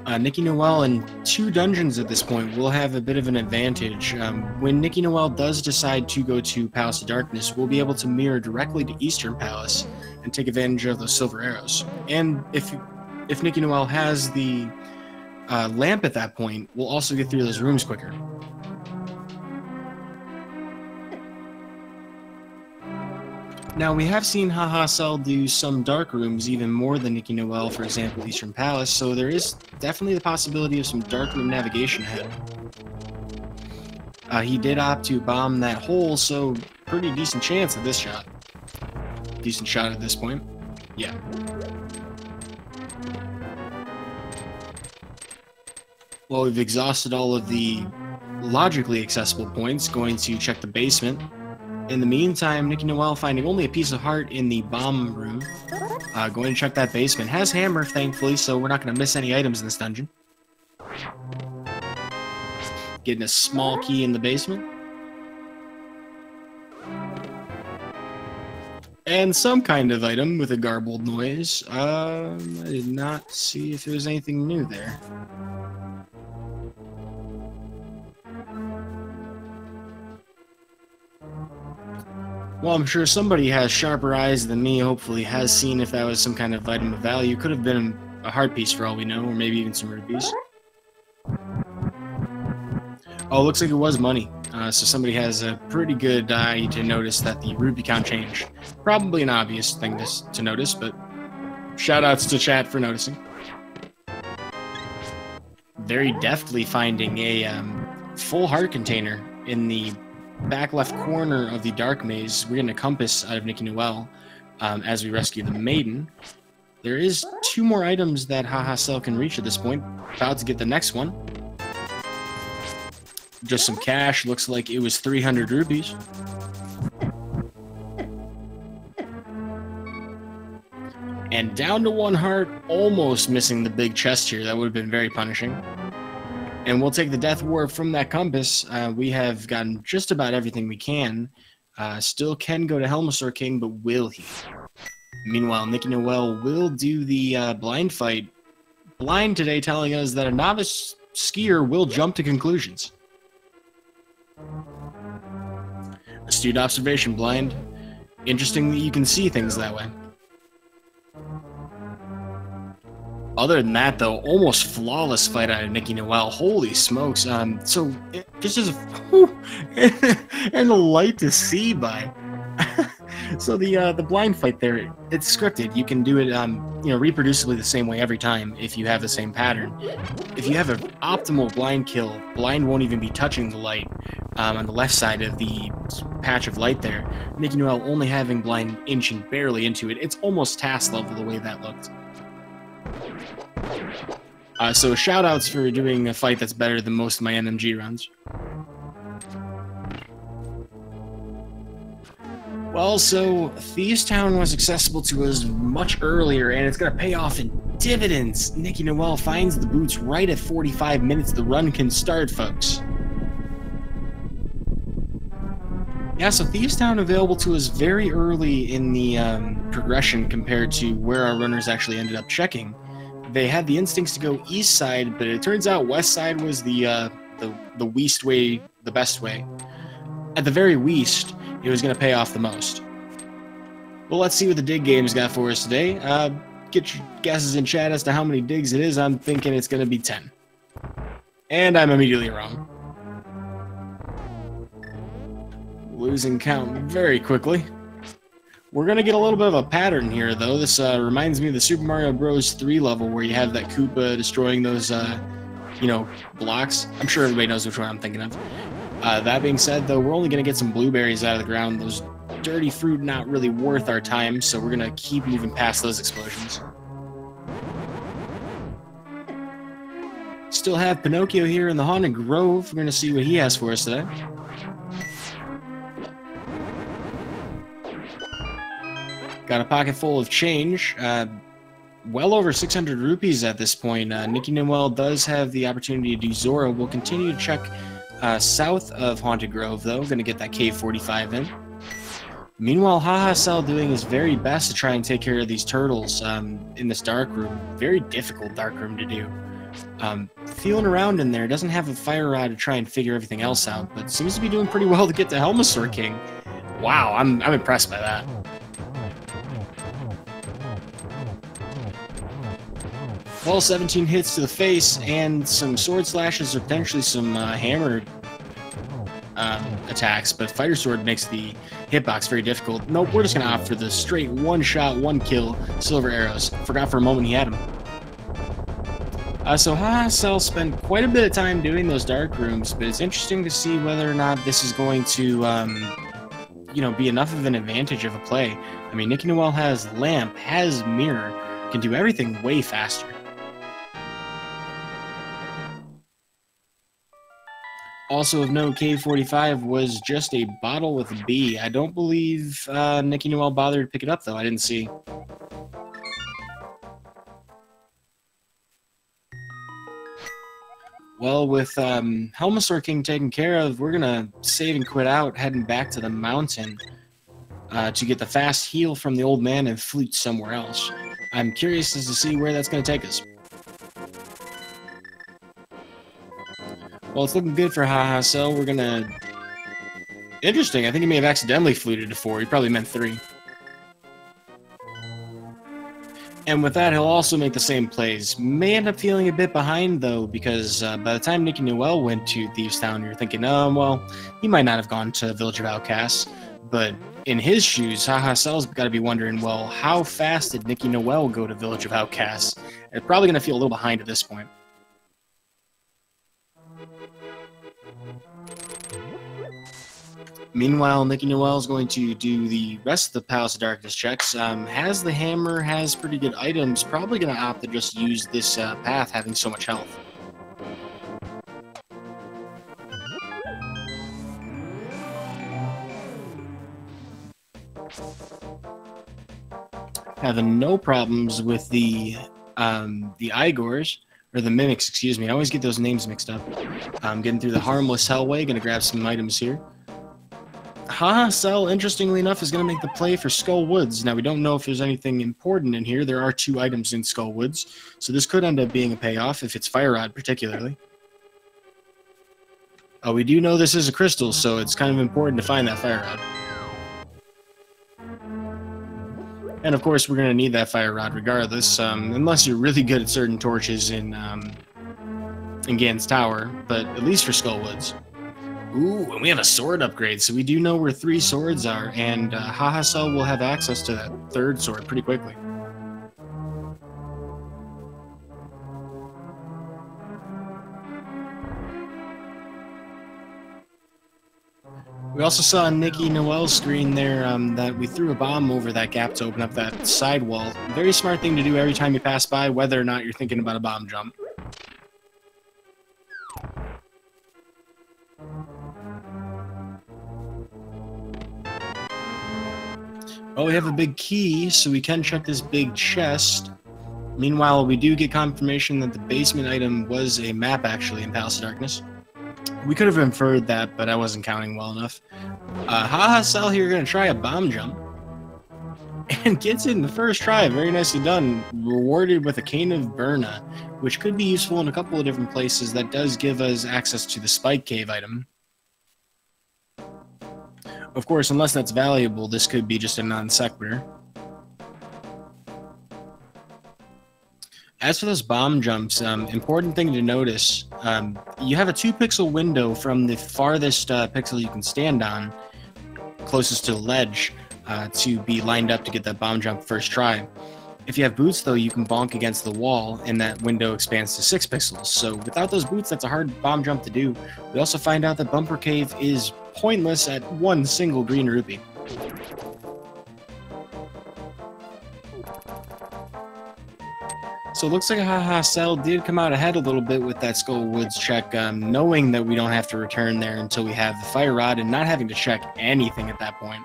Nickynoel in 2 dungeons at this point will have a bit of an advantage. When Nickynoel does decide to go to Palace of Darkness, we'll be able to mirror directly to Eastern Palace and take advantage of those silver arrows. And if Nickynoel has the lamp at that point, we'll also get through those rooms quicker. Now, we have seen Hahasell do some dark rooms even more than Nickynoel, for example, Eastern Palace, so there is definitely the possibility of some dark room navigation ahead. He did opt to bomb that hole, so pretty decent chance of this shot. Decent shot at this point. Yeah. Well, we've exhausted all of the logically accessible points. Going to check the basement. In the meantime, Nickynoel finding only a piece of heart in the bomb room. Going to check that basement. Has hammer, thankfully, so we're not going to miss any items in this dungeon. Getting a small key in the basement. And some kind of item with a garbled noise. I did not see if there was anything new there. Well, I'm sure somebody has sharper eyes than me, hopefully has seen if that was some kind of item of value. Could have been a heart piece for all we know, or maybe even some rupees. Oh, looks like it was money. So somebody has a pretty good eye to notice that the rupee count changed. Probably an obvious thing to notice, but shoutouts to chat for noticing. Very deftly finding a full heart container in the back left corner of the dark maze. We're getting a compass out of Nickynoel as we rescue the maiden. There is 2 more items that Hahasell can reach at this point. About to get the next one. Just some cash. Looks like it was 300 rupees. And down to 1 heart, almost missing the big chest here. That would have been very punishing. And we'll take the Death Ward from that compass. We have gotten just about everything we can. Still can go to Helmasaur King, but will he? Meanwhile, Nickynoel will do the blind fight. Blind today telling us that a novice skier will jump to conclusions. Astute observation, Blind. Interesting that you can see things that way. Other than that, though, almost flawless fight out of Nickynoel. Holy smokes! So just as and a light to see by. So the blind fight there, it's scripted. You can do it, reproducibly the same way every time if you have the same pattern. If you have an optimal blind kill, blind won't even be touching the light on the left side of the patch of light there. Nickynoel only having blind inching barely into it. It's almost task level the way that looked. So shout-outs for doing a fight that's better than most of my NMG runs. Well, so Thieves Town was accessible to us much earlier, and it's going to pay off in dividends. Nickynoel finds the boots right at 45 minutes. The run can start, folks. Yeah, so Thieves Town available to us very early in the progression compared to where our runners actually ended up checking. They had the instincts to go east side, but it turns out west side was the west way, the best way. At the very least, it was going to pay off the most. Well, let's see what the dig game's got for us today. Get your guesses in chat as to how many digs it is. I'm thinking it's going to be 10. And I'm immediately wrong. Losing count very quickly. We're going to get a little bit of a pattern here, though. This reminds me of the Super Mario Bros. 3 level where you have that Koopa destroying those, blocks. I'm sure everybody knows which one I'm thinking of. That being said, though, we're only going to get some blueberries out of the ground. Those dirty fruit not really worth our time, so we're going to keep moving past those explosions. Still have Pinocchio here in the Haunted Grove. We're going to see what he has for us today. Got a pocket full of change. Well over 600 rupees at this point. Nickynoel does have the opportunity to do Zora. We'll continue to check south of Haunted Grove, though. Going to get that Cave 45 in. Meanwhile, Hahasell doing his very best to try and take care of these turtles in this dark room. Very difficult dark room to do. Feeling around in there, doesn't have a fire rod to try and figure everything else out, but seems to be doing pretty well to get the Hahasell King. Wow, I'm impressed by that. Well, 17 hits to the face and some sword slashes or potentially some hammer attacks, but Fighter Sword makes the hitbox very difficult. Nope, we're just going to opt for the straight one-shot, one-kill silver arrows. Forgot for a moment he had them. So Hahasell spent quite a bit of time doing those dark rooms, but it's interesting to see whether or not this is going to, be enough of an advantage of a play. I mean, Nickynoel has Lamp, has Mire, can do everything way faster. Also of note, Cave 45 was just a bottle with a B. I don't believe Nickynoel bothered to pick it up, though. I didn't see. Well, with Hahasell King taken care of, we're going to save and quit out, heading back to the mountain to get the fast heal from the old man and flute somewhere else. I'm curious as to see where that's going to take us. Well, it's looking good for Hahasell. We're going to... Interesting. I think he may have accidentally fluted to 4. He probably meant 3. And with that, he'll also make the same plays. May end up feeling a bit behind, though, because by the time Nickynoel went to Thieves Town, you're thinking, oh, well, he might not have gone to Village of Outcasts. But in his shoes, Hahasell's got to be wondering, well, how fast did Nickynoel go to Village of Outcasts? They're probably going to feel a little behind at this point. Meanwhile, Nickynoel is going to do the rest of the Palace of Darkness checks. Has the hammer, has pretty good items. Probably going to opt to just use this path, having so much health. Having no problems with the Igors. Or the Mimics, excuse me. I always get those names mixed up. Getting through the Harmless Hellway. Going to grab some items here. Hahasell, interestingly enough, is going to make the play for Skull Woods. Now, we don't know if there's anything important in here. There are 2 items in Skull Woods, so this could end up being a payoff if it's Fire Rod, particularly. We do know this is a crystal, so it's kind of important to find that Fire Rod. And, of course, we're going to need that Fire Rod regardless, unless you're really good at certain torches in Gan's Tower, but at least for Skull Woods. Ooh, and we have a sword upgrade, so we do know where 3 swords are, and Hahasell will have access to that 3rd sword pretty quickly. We also saw on Nickynoel's screen there that we threw a bomb over that gap to open up that side wall. Very smart thing to do every time you pass by, whether or not you're thinking about a bomb jump. Well, we have a big key, so we can check this big chest. Meanwhile, we do get confirmation that the basement item was a map, actually, in Palace of Darkness. We could have inferred that, but I wasn't counting well enough. Hahasell here going to try a bomb jump. And gets it in the first try. Very nicely done. Rewarded with a Cane of Burna, which could be useful in a couple of different places. That does give us access to the Spike Cave item. Of course, unless that's valuable, this could be just a non sequitur. As for those bomb jumps, important thing to notice, you have a 2-pixel window from the farthest pixel you can stand on, closest to the ledge, to be lined up to get that bomb jump first try. If you have boots, though, you can bonk against the wall, and that window expands to 6 pixels. So without those boots, that's a hard bomb jump to do. We also find out that Bumper Cave is pointless at one single green rupee. So it looks like Hahasell did come out ahead a little bit with that Skull Woods check, knowing that we don't have to return there until we have the Fire Rod and not having to check anything at that point.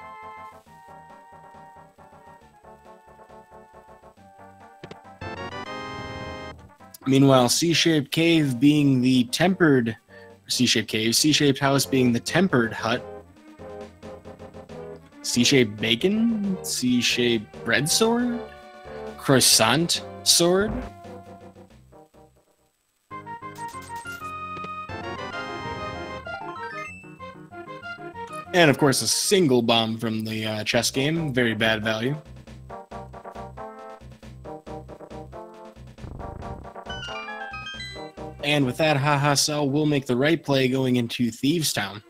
Meanwhile, C-shaped cave being the tempered C-shaped cave, C-shaped house being the tempered hut, C-shaped bacon, C-shaped bread sword, croissant sword. And of course, a single bomb from the chess game, very bad value. And with that, Hahasell will make the right play going into Thieves Town.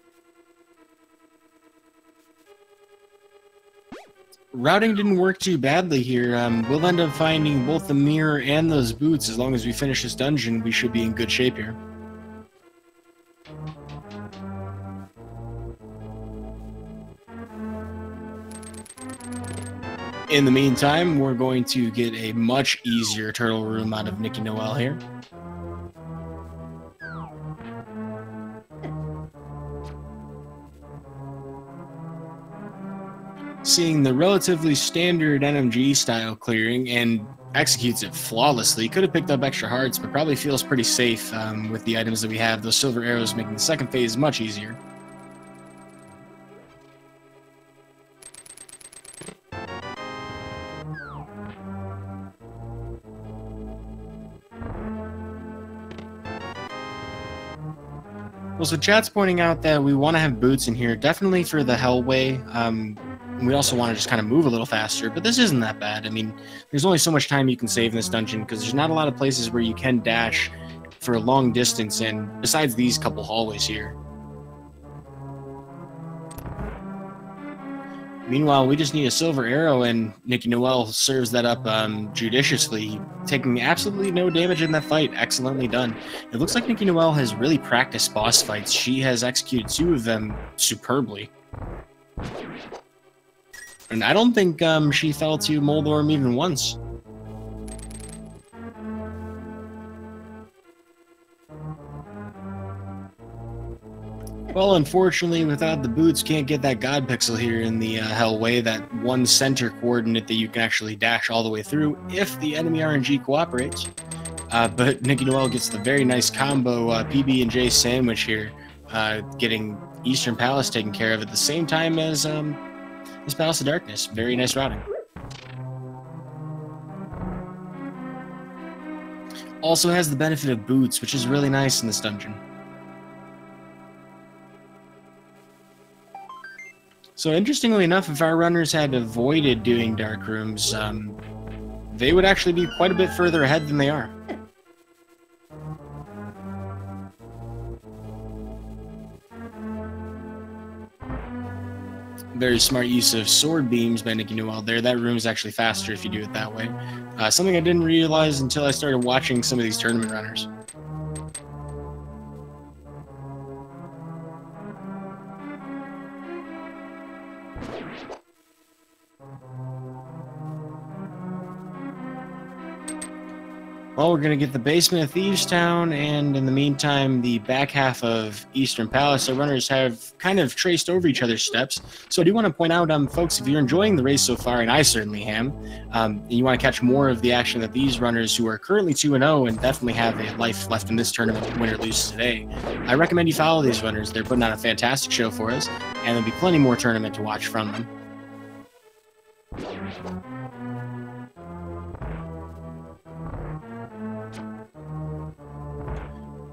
Routing didn't work too badly here. We'll end up finding both the mirror and those boots. As long as we finish this dungeon, we should be in good shape here. In the meantime, we're going to get a much easier turtle room out of Nickynoel here. Seeing the relatively standard NMG style clearing and executes it flawlessly. Could have picked up extra hearts, but probably feels pretty safe with the items that we have. Those silver arrows making the second phase much easier. Well, so chat's pointing out that we want to have boots in here, definitely for the Hellway. We also want to just kind of move a little faster, but this isn't that bad. I mean, there's only so much time you can save in this dungeon because there's not a lot of places where you can dash for a long distance, and besides these couple hallways here. Meanwhile, we just need a silver arrow, and Nickynoel serves that up judiciously, taking absolutely no damage in that fight. Excellently done. It looks like Nickynoel has really practiced boss fights. She has executed 2 of them superbly. And I don't think she fell to Moldorm even once. Well, unfortunately, without the boots, can't get that God Pixel here in the Hellway, that one center coordinate that you can actually dash all the way through if the enemy RNG cooperates. But Nickynoel gets the very nice combo PB&J sandwich here, getting Eastern Palace taken care of at the same time as Palace of Darkness. Very nice routing. Also has the benefit of boots, which is really nice in this dungeon. So interestingly enough, if our runners had avoided doing dark rooms, they would actually be quite a bit further ahead than they are. Very smart use of sword beams by Nickynoel there. That room is actually faster if you do it that way. Something I didn't realize until I started watching some of these tournament runners. Well, we're going to get the basement of Thieves Town, and in the meantime, the back half of Eastern Palace. Our runners have kind of traced over each other's steps. So I do want to point out, folks, if you're enjoying the race so far, and I certainly am, and you want to catch more of the action that these runners, who are currently 2-0 and definitely have a life left in this tournament, win or lose today, I recommend you follow these runners. They're putting on a fantastic show for us, and there'll be plenty more tournament to watch from them.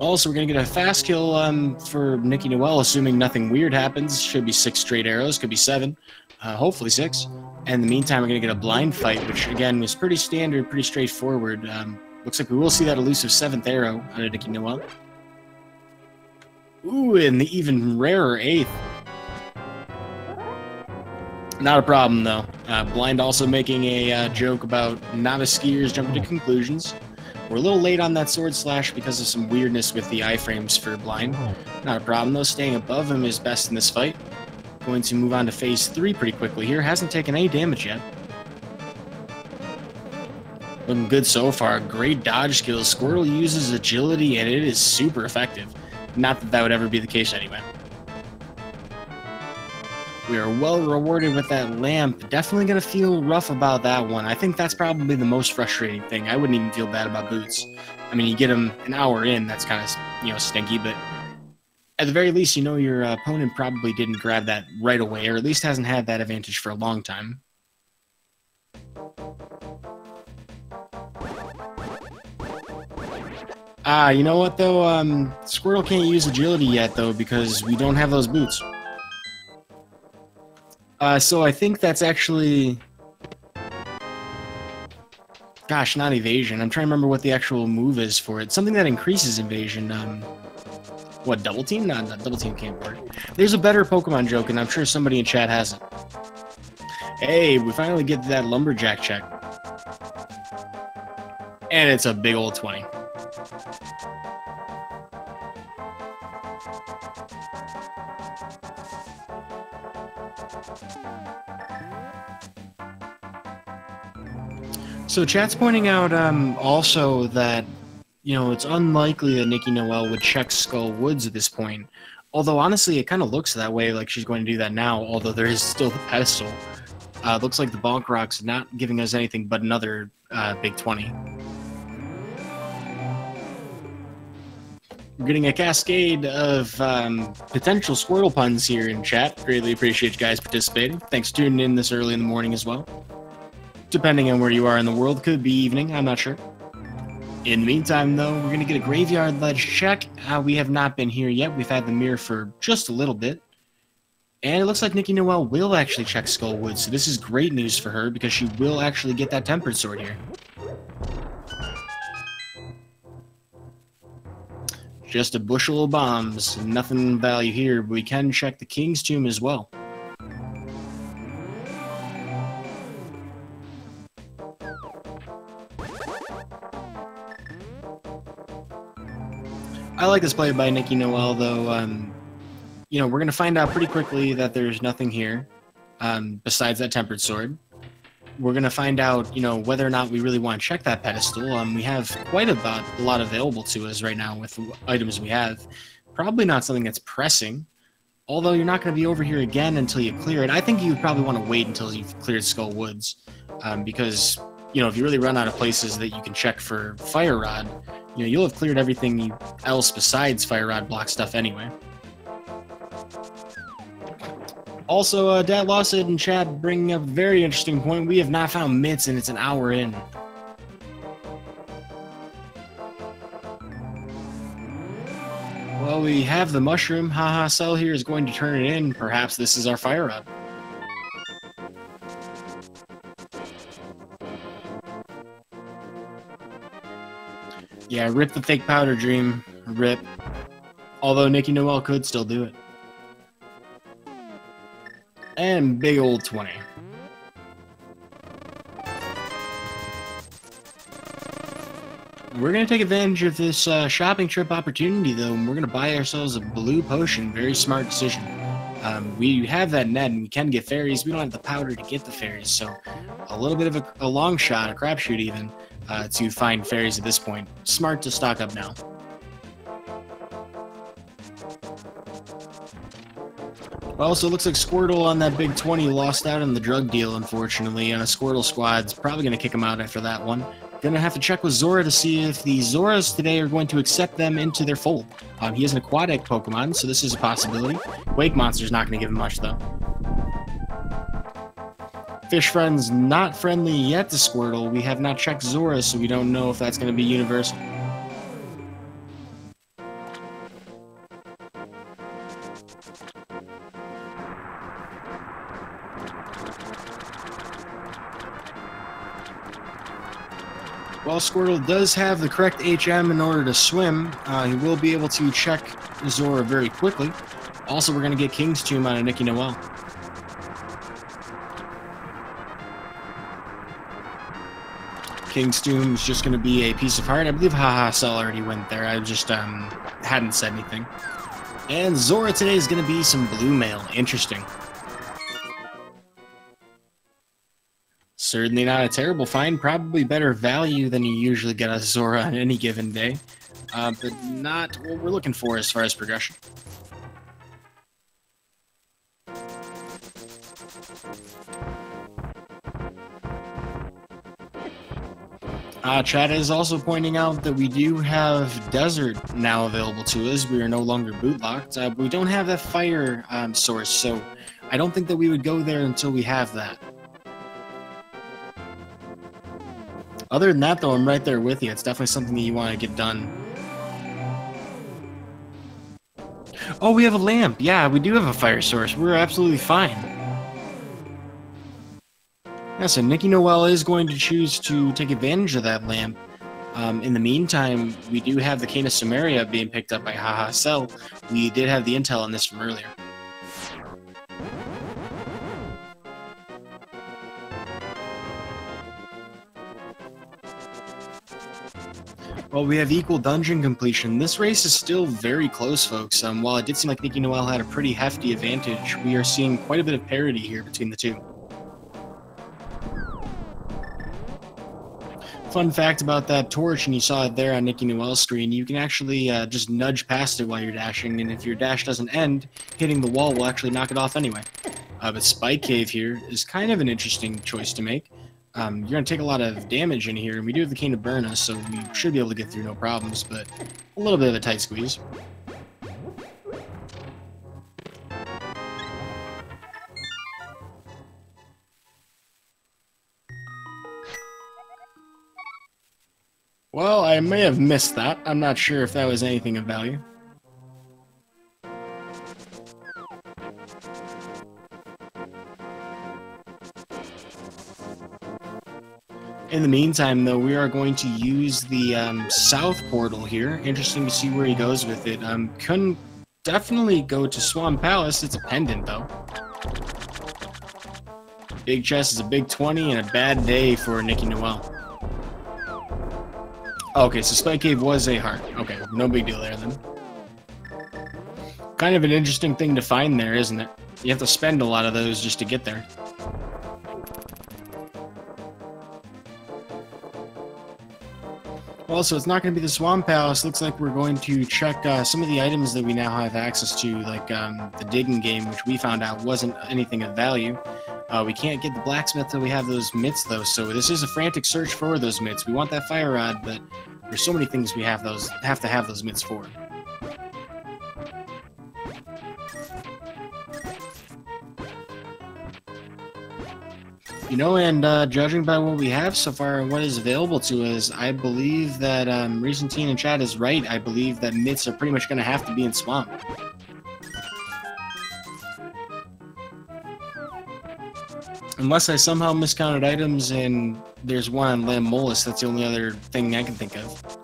Also, we're going to get a fast kill for Nickynoel, assuming nothing weird happens. Should be 6 straight arrows, could be 7, hopefully 6. And in the meantime, we're going to get a blind fight, which, again, was pretty standard, pretty straightforward. Looks like we will see that elusive 7th arrow out of Nickynoel. Ooh, and the even rarer 8th. Not a problem, though. Blind also making a joke about novice skiers jumping to conclusions. We're a little late on that sword slash because of some weirdness with the iframes for Blind. Not a problem, though. Staying above him is best in this fight. Going to move on to phase 3 pretty quickly here. Hasn't taken any damage yet. Looking good so far. Great dodge skills. Squirtle uses agility, and it is super effective. Not that that would ever be the case anyway. We are well rewarded with that lamp. Definitely going to feel rough about that one. I think that's probably the most frustrating thing. I wouldn't even feel bad about boots. I mean, you get them an hour in, that's kind of, stinky, but at the very least, you know your opponent probably didn't grab that right away, or at least hasn't had that advantage for a long time. You know what, though? Squirtle can't use agility yet, though, because we don't have those boots. So I think that's actually... Gosh, not evasion. I'm trying to remember what the actual move is for it. Something that increases evasion. What, double team? No, double team can't work. There's a better Pokemon joke, and I'm sure somebody in chat has it. Hey, we finally get that lumberjack check. And it's a big old 20. So chat's pointing out also that, it's unlikely that Nickynoel would check Skull Woods at this point. Although, honestly, it kind of looks that way, like she's going to do that now, although there is still the pedestal. Looks like the Bonk Rock's not giving us anything but another big 20. We're getting a cascade of potential Squirtle puns here in chat. Greatly appreciate you guys participating. Thanks for tuning in this early in the morning as well. Depending on where you are in the world, could be evening, I'm not sure. In the meantime, though, we're going to get a Graveyard Ledge check. We have not been here yet. We've had the Mire for just a little bit. And it looks like Nickynoel will actually check Skullwood, so this is great news for her because she will actually get that Tempered Sword here. Just a bushel of bombs. Nothing of value here, but we can check the King's Tomb as well. I like this play by Nickynoel, though. We're going to find out pretty quickly that there's nothing here besides that Tempered Sword. We're going to find out, whether or not we really want to check that pedestal. We have quite a lot available to us right now with the items we have. Probably not something that's pressing, although you're not going to be over here again until you clear it. I think you would probably want to wait until you've cleared Skull Woods, because, if you really run out of places that you can check for Fire Rod, you'll have cleared everything else besides Fire Rod block stuff anyway. Also, Dad Lawson and Chad bringing up a very interesting point. We have not found Mitts, and it's an hour in. Well, we have the mushroom. Hahasell here is going to turn it in. Perhaps this is our Fire Rod. Yeah, rip the fake powder dream. Rip. Although Nickynoel could still do it. And big old 20. We're going to take advantage of this shopping trip opportunity, though, and we're going to buy ourselves a blue potion. Very smart decision. We have that net, and we can get fairies. We don't have the powder to get the fairies, so a little bit of a long shot, a crapshoot even. to find fairies at this point. Smart to stock up now. Well, so it looks like Squirtle on that big 20 lost out on the drug deal, unfortunately. Squirtle squad's probably going to kick him out after that one. Gonna have to check with Zora to see if the Zoras today are going to accept them into their fold. He is an aquatic Pokemon, so this is a possibility. Wake Monster's not going to give him much, though. Fish Friend's not friendly yet to Squirtle. We have not checked Zora, so we don't know if that's going to be universal. While Squirtle does have the correct HM in order to swim, he will be able to check Zora very quickly. Also, we're going to get King's Tomb out of Nickynoel. King's Tomb is just going to be a piece of heart. I believe Hahasell already went there. I just hadn't said anything. And Zora today is going to be some blue mail. Interesting. Certainly not a terrible find. Probably better value than you usually get a Zora on any given day. But not what we're looking for as far as progression. Chat is also pointing out that we do have Desert now available to us. We are no longer bootlocked. But we don't have that fire source, so I don't think that we would go there until we have that. Other than that, though, I'm right there with you. It's definitely something that you want to get done. Oh, we have a lamp. Yeah, we do have a fire source. We're absolutely fine. Yeah, so Nickynoel is going to choose to take advantage of that lamp. In the meantime, we do have the Cane of Samaria being picked up by Hahasell. We did have the intel on this from earlier. Well, we have equal dungeon completion. This race is still very close, folks. While it did seem like Nickynoel had a pretty hefty advantage, we are seeing quite a bit of parity here between the two. Fun fact about that torch, and you saw it there on Nickynoel's screen, you can actually just nudge past it while you're dashing, and if your dash doesn't end, hitting the wall will actually knock it off anyway. But Spike Cave here is kind of an interesting choice to make. You're going to take a lot of damage in here, and we do have the Cane to burn us, so we should be able to get through no problems, but a little bit of a tight squeeze. Well, I may have missed that. I'm not sure if that was anything of value. In the meantime, though, we are going to use the south portal here. Interesting to see where he goes with it. Couldn't definitely go to Swamp Palace. It's a pendant, though. Big chest is a big 20 and a bad day for Nickynoel. Okay, so Spike Cave was a heart. Okay, no big deal there, then. Kind of an interesting thing to find there, isn't it? You have to spend a lot of those just to get there. Also, it's not going to be the Swamp Palace. Looks like we're going to check some of the items that we now have access to, like the digging game, which we found out wasn't anything of value. We can't get the blacksmith till we have those mitts, though, so this is a frantic search for those mitts. We want that fire rod, but there's so many things we have to have those mitts for. You know, and judging by what we have so far and what is available to us, I believe that Recentine in chat is right. I believe that mitts are pretty much going to have to be in Swamp. Unless I somehow miscounted items and there's one on Lammolis, that's the only other thing I can think of.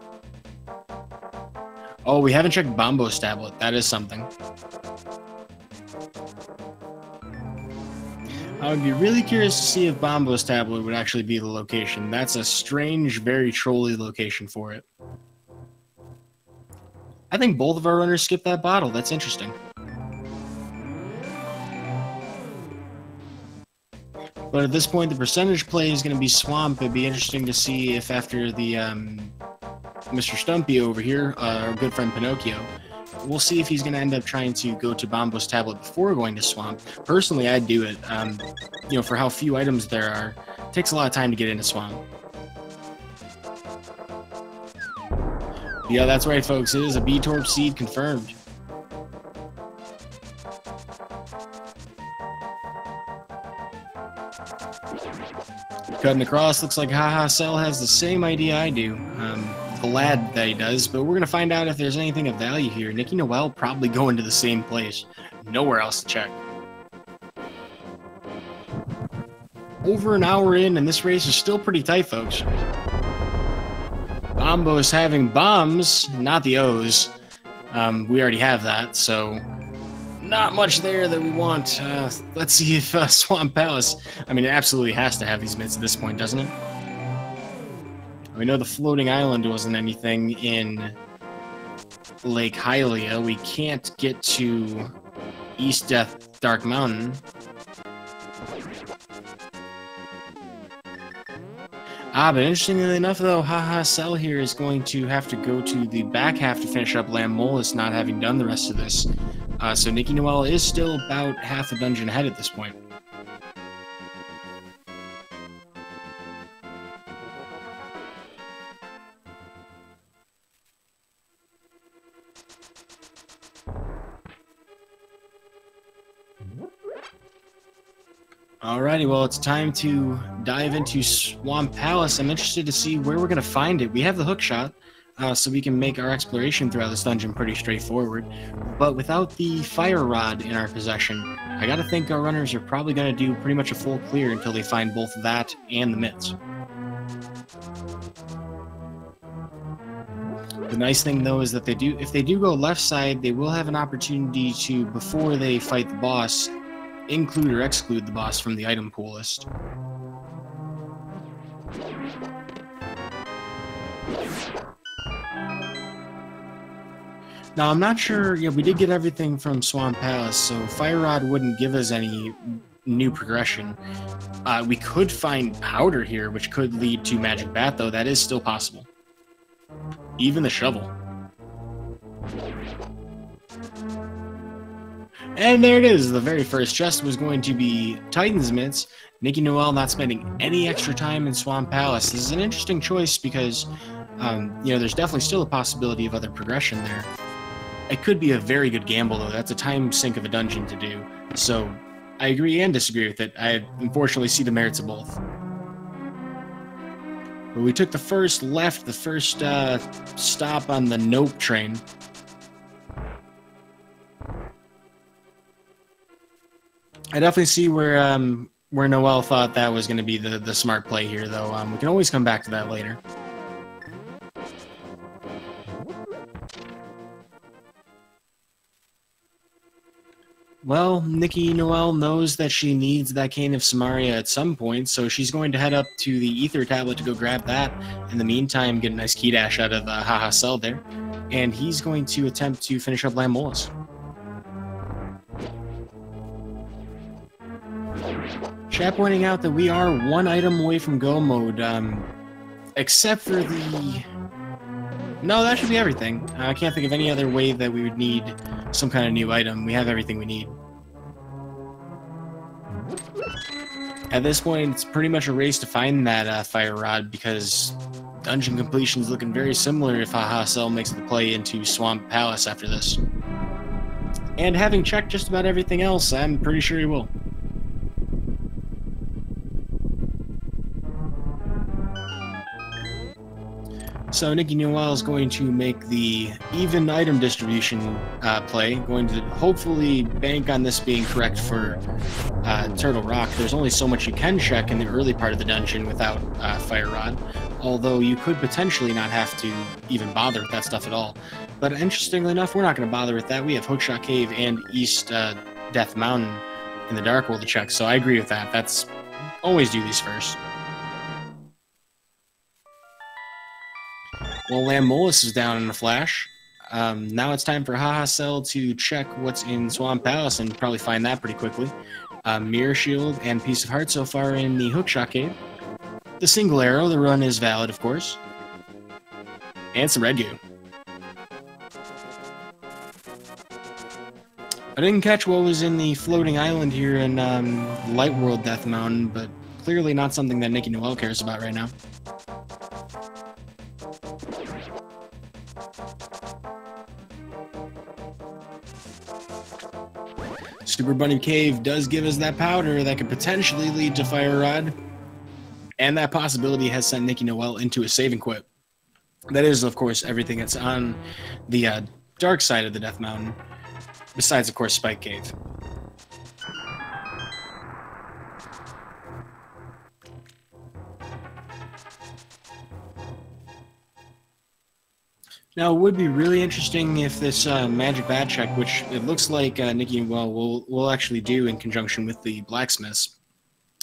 Oh, we haven't checked Bombo's tablet. That is something. I would be really curious to see if Bombo's tablet would actually be the location. That's a strange, very trolly location for it. I think both of our runners skipped that bottle. That's interesting. But at this point, the percentage play is going to be Swamp. It'd be interesting to see if after the Mr. Stumpy over here, our good friend Pinocchio, we'll see if he's going to end up trying to go to Bombo's tablet before going to Swamp. Personally, I'd do it. You know, for how few items there are, it takes a lot of time to get into Swamp. Yeah, that's right, folks. It is a B-Torp seed confirmed. Cutting across, looks like Hahasell has the same idea I do. Glad that he does, but we're going to find out if there's anything of value here. Nickynoel probably going to the same place. Nowhere else to check. Over an hour in, and this race is still pretty tight, folks. Bombo's having bombs, not the O's. We already have that, so not much there that we want. Let's see if Swamp Palace, I mean, it absolutely has to have these mitts at this point, doesn't it? We know the floating island wasn't anything in Lake Hylia. We can't get to East Death Dark Mountain. But interestingly enough, though, Hahasell here is going to have to go to the back half to finish up Lammolis, not having done the rest of this. So Nickynoel is still about half a dungeon ahead at this point. Alrighty, well, it's time to dive into Swamp Palace. I'm interested to see where we're going to find it. We have the hook shot, so we can make our exploration throughout this dungeon pretty straightforward. But without the fire rod in our possession, I gotta think our runners are probably going to do pretty much a full clear until they find both that and the mitts. The nice thing, though, is that if they do go left side, they will have an opportunity to, before they fight the boss, include or exclude the boss from the item pool list. Now, I'm not sure, we did get everything from Swamp Palace, so Fire Rod wouldn't give us any new progression. We could find Powder here, which could lead to Magic Bat, though. That is still possible. Even the shovel. And there it is. The very first chest was going to be Titan's Mitts. Nickynoel not spending any extra time in Swamp Palace. This is an interesting choice because, there's definitely still a possibility of other progression there. It could be a very good gamble, though. That's a time sink of a dungeon to do. So I agree and disagree with it. I unfortunately see the merits of both. But we took the first left, the first stop on the Nope train. I definitely see where Noel thought that was going to be the smart play here, though. We can always come back to that later. Well, Nickynoel knows that she needs that Cane of Samaria at some point, so she's going to head up to the Ether Tablet to go grab that. In the meantime, get a nice key dash out of Hahasell there, and he's going to attempt to finish up Lammolis. Chat pointing out that we are one item away from go mode, except for the... No, that should be everything. I can't think of any other way that we would need some kind of new item. We have everything we need. At this point, it's pretty much a race to find that Fire Rod, because dungeon completion is looking very similar if Hahasell makes the play into Swamp Palace after this. And having checked just about everything else, I'm pretty sure he will. So Nickynoel is going to make the even item distribution play, going to hopefully bank on this being correct for Turtle Rock. There's only so much you can check in the early part of the dungeon without Fire Rod, although you could potentially not have to even bother with that stuff at all. But interestingly enough, we're not going to bother with that. We have Hookshot Cave and East Death Mountain in the Dark World to check, so I agree with that. That's always do these first. Well, Lammolis is down in a flash. Now it's time for Hahasell to check what's in Swamp Palace and probably find that pretty quickly. Mirror Shield and Piece of Heart so far in the Hookshot Cave. The single arrow, the run is valid, of course. And some red goo. I didn't catch what was in the floating island here in Light World Death Mountain, but clearly not something that Nickynoel cares about right now. Super Bunny Cave does give us that powder that could potentially lead to Fire Rod, and that possibility has sent Nickynoel into a saving quit. That is, of course, everything that's on the dark side of the Death Mountain, besides, of course, Spike Cave. Now, it would be really interesting if this magic bat check, which it looks like Nickynoel will actually do in conjunction with the blacksmiths.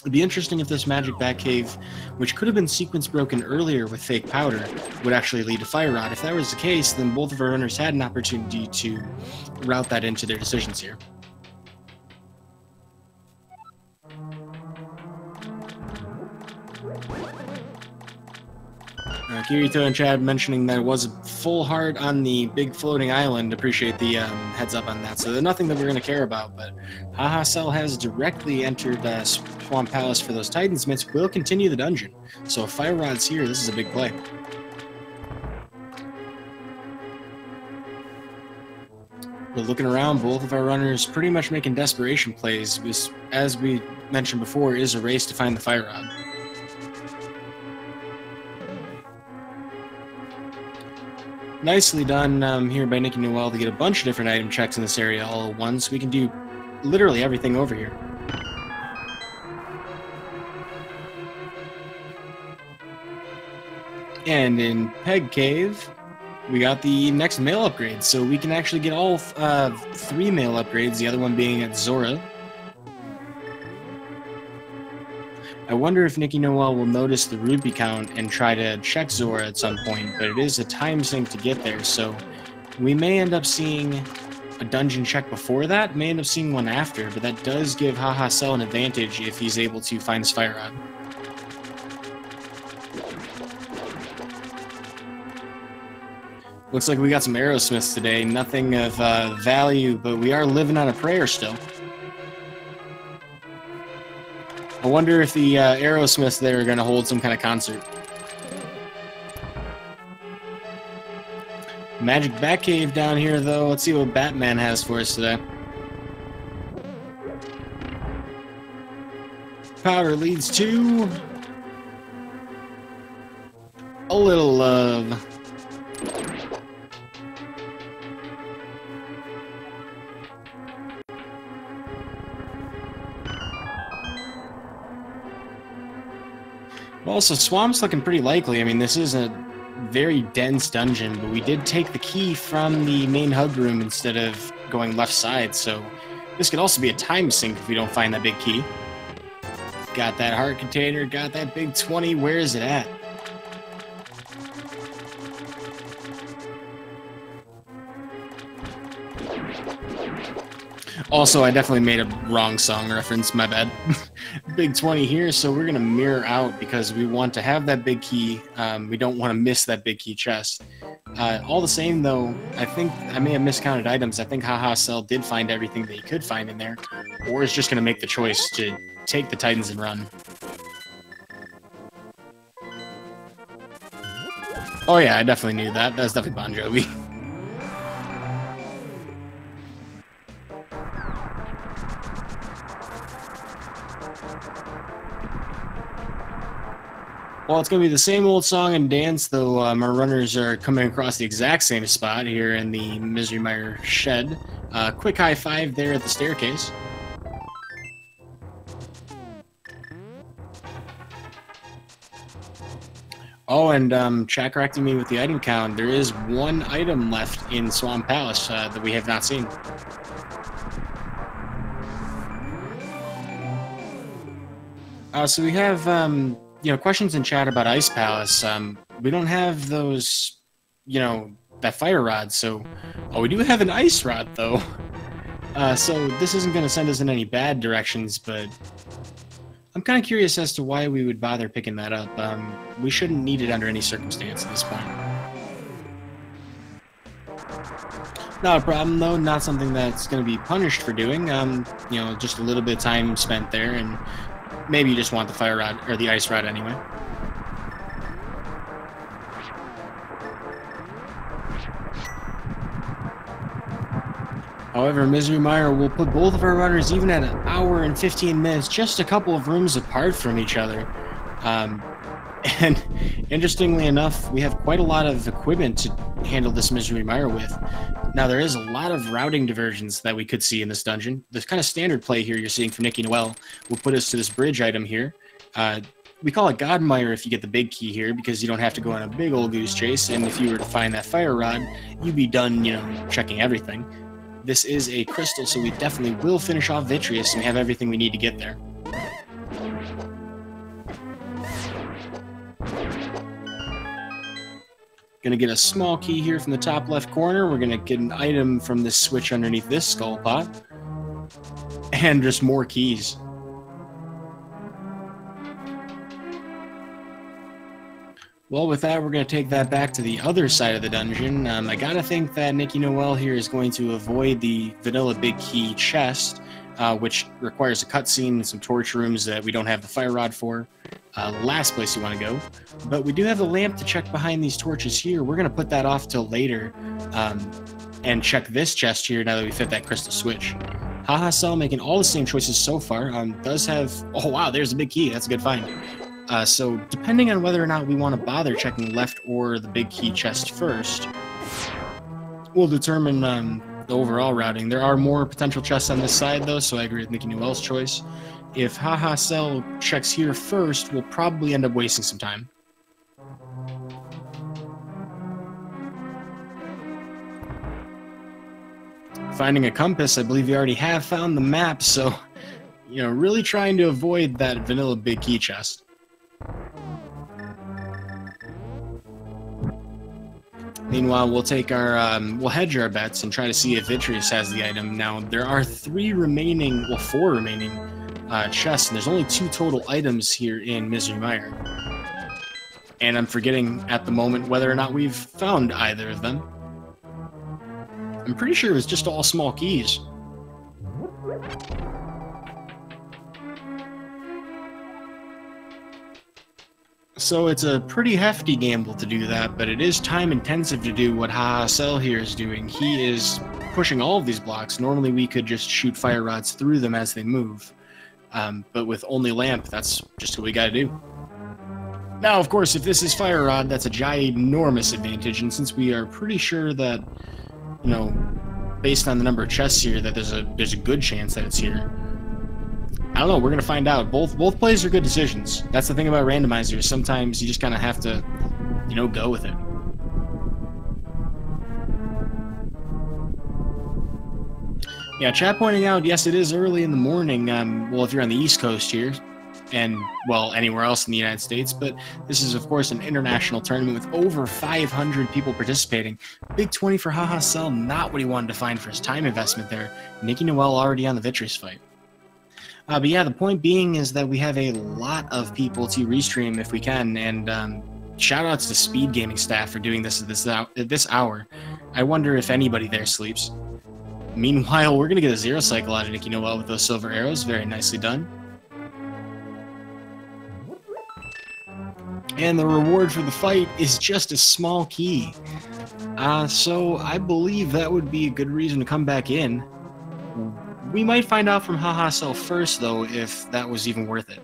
It'd be interesting if this magic bat cave, which could have been sequence broken earlier with fake powder, would actually lead to Fire Rod. If that was the case, then both of our runners had an opportunity to route that into their decisions here. Kirito and Chad mentioning that it was a full heart on the big floating island. Appreciate the heads up on that. So there's nothing that we're going to care about, but Hahasell has directly entered Swamp Palace for those Titan Smiths. Will continue the dungeon. So if Fire Rod's here, this is a big play. But looking around, both of our runners pretty much making desperation plays. This, as we mentioned before, is a race to find the Fire Rod. Nicely done here by Nickynoel to get a bunch of different item checks in this area all at once. We can do literally everything over here. And in Peg Cave, we got the next mail upgrade, so we can actually get all 3 mail upgrades, the other one being at Zora. I wonder if Nickynoel will notice the rupee count and try to check Zora at some point, but it is a time sink to get there, so we may end up seeing a dungeon check before that, may end up seeing one after, but that does give Hahasell an advantage if he's able to find his Fire Rod. Looks like we got some Aerosmiths today, nothing of value, but we are living on a prayer still. I wonder if the Aerosmiths there are going to hold some kind of concert. Magic Batcave down here, though. Let's see what Batman has for us today. Powder leads to a little love. Also, Swamp's looking pretty likely. I mean, this is a very dense dungeon, but we did take the key from the main hub room instead of going left side, so this could also be a time sink if we don't find that big key. Got that heart container, got that big 20, where is it at? Also, I definitely made a wrong song reference, my bad. Big 20 here, so we're going to mirror out because we want to have that big key. We don't want to miss that big key chest. All the same, though, I think I may have miscounted items. I think Hahasell did find everything that he could find in there, or is just going to make the choice to take the Titans and run. Oh yeah, I definitely knew that. That's definitely Bon Jovi. Well, it's going to be the same old song and dance, though our runners are coming across the exact same spot here in the Misery Mire shed. Quick high five there at the staircase. Oh, and chat correcting me with the item count. There is one item left in Swamp Palace that we have not seen. So we have... questions in chat about Ice Palace. We don't have those, that fire rod, so... Oh, we do have an ice rod, though. So this isn't going to send us in any bad directions, but I'm kind of curious as to why we would bother picking that up. We shouldn't need it under any circumstance at this point. Not a problem, though. Not something that's going to be punished for doing. You know, just a little bit of time spent there, and maybe you just want the fire rod or the ice rod anyway. However, Misery Mire will put both of our runners even at 1 hour and 15 minutes, just a couple of rooms apart from each other. And interestingly enough, we have quite a lot of equipment to handle this Misery Mire with. Now, there is a lot of routing diversions that we could see in this dungeon. The kind of standard play here you're seeing from Nickynoel will put us to this bridge item here. We call it God Mire if you get the big key here, because you don't have to go on a big old goose chase, and if you were to find that fire rod, you'd be done, you know, checking everything. This is a crystal, so we definitely will finish off Vitreous, and we have everything we need to get there. Gonna get a small key here from the top left corner. We're gonna get an item from this switch underneath this skull pot. And just more keys. Well, with that, we're going to take that back to the other side of the dungeon. I gotta think that Nickynoel here is going to avoid the vanilla big key chest, which requires a cutscene and some torch rooms that we don't have the fire rod for. Last place you want to go. But we do have the lamp to check behind these torches here. We're going to put that off till later and check this chest here now that we fit that crystal switch. Hahasell making all the same choices so far. Does have... Oh, wow, there's a big key. That's a good find. So depending on whether or not we want to bother checking left or the big key chest first, we'll determine the overall routing. There are more potential chests on this side, though, so I agree with Nickynoel's choice. If Hahasell checks here first, we'll probably end up wasting some time. Finding a compass, I believe you already have found the map, so, you know, really trying to avoid that vanilla big key chest. Meanwhile, we'll take our, we'll hedge our bets and try to see if Vitreous has the item. Now, there are 4 remaining chests, and there's only 2 total items here in Misery Mire. And I'm forgetting at the moment whether or not we've found either of them. I'm pretty sure it was just all small keys. So it's a pretty hefty gamble to do that, but it is time intensive to do what Hahasell here is doing. He is pushing all of these blocks. Normally we could just shoot fire rods through them as they move. But with only lamp, that's just what we gotta do. Now, of course, if this is fire rod, that's a ginormous advantage, and since we are pretty sure that, you know, based on the number of chests here, that there's a good chance that it's here. I don't know, we're gonna find out. Both plays are good decisions. That's the thing about randomizers. Sometimes you just kind of have to, you know, go with it. Yeah, chat pointing out, yes, it is early in the morning. Well, if you're on the East Coast here, and, well, anywhere else in the United States, but this is, of course, an international tournament with over 500 people participating. Big 20 for Hahasell, not what he wanted to find for his time investment there. Nickynoel already on the Vitreous fight. But yeah, the point being is that we have a lot of people to restream if we can, and shoutouts to Speed Gaming staff for doing this at this hour. I wonder if anybody there sleeps. Meanwhile, we're going to get a 0 cycle out of Nickynoel with those silver arrows. Very nicely done. And the reward for the fight is just a small key. So I believe that would be a good reason to come back in. We might find out from Hahasell first, though, if that was even worth it.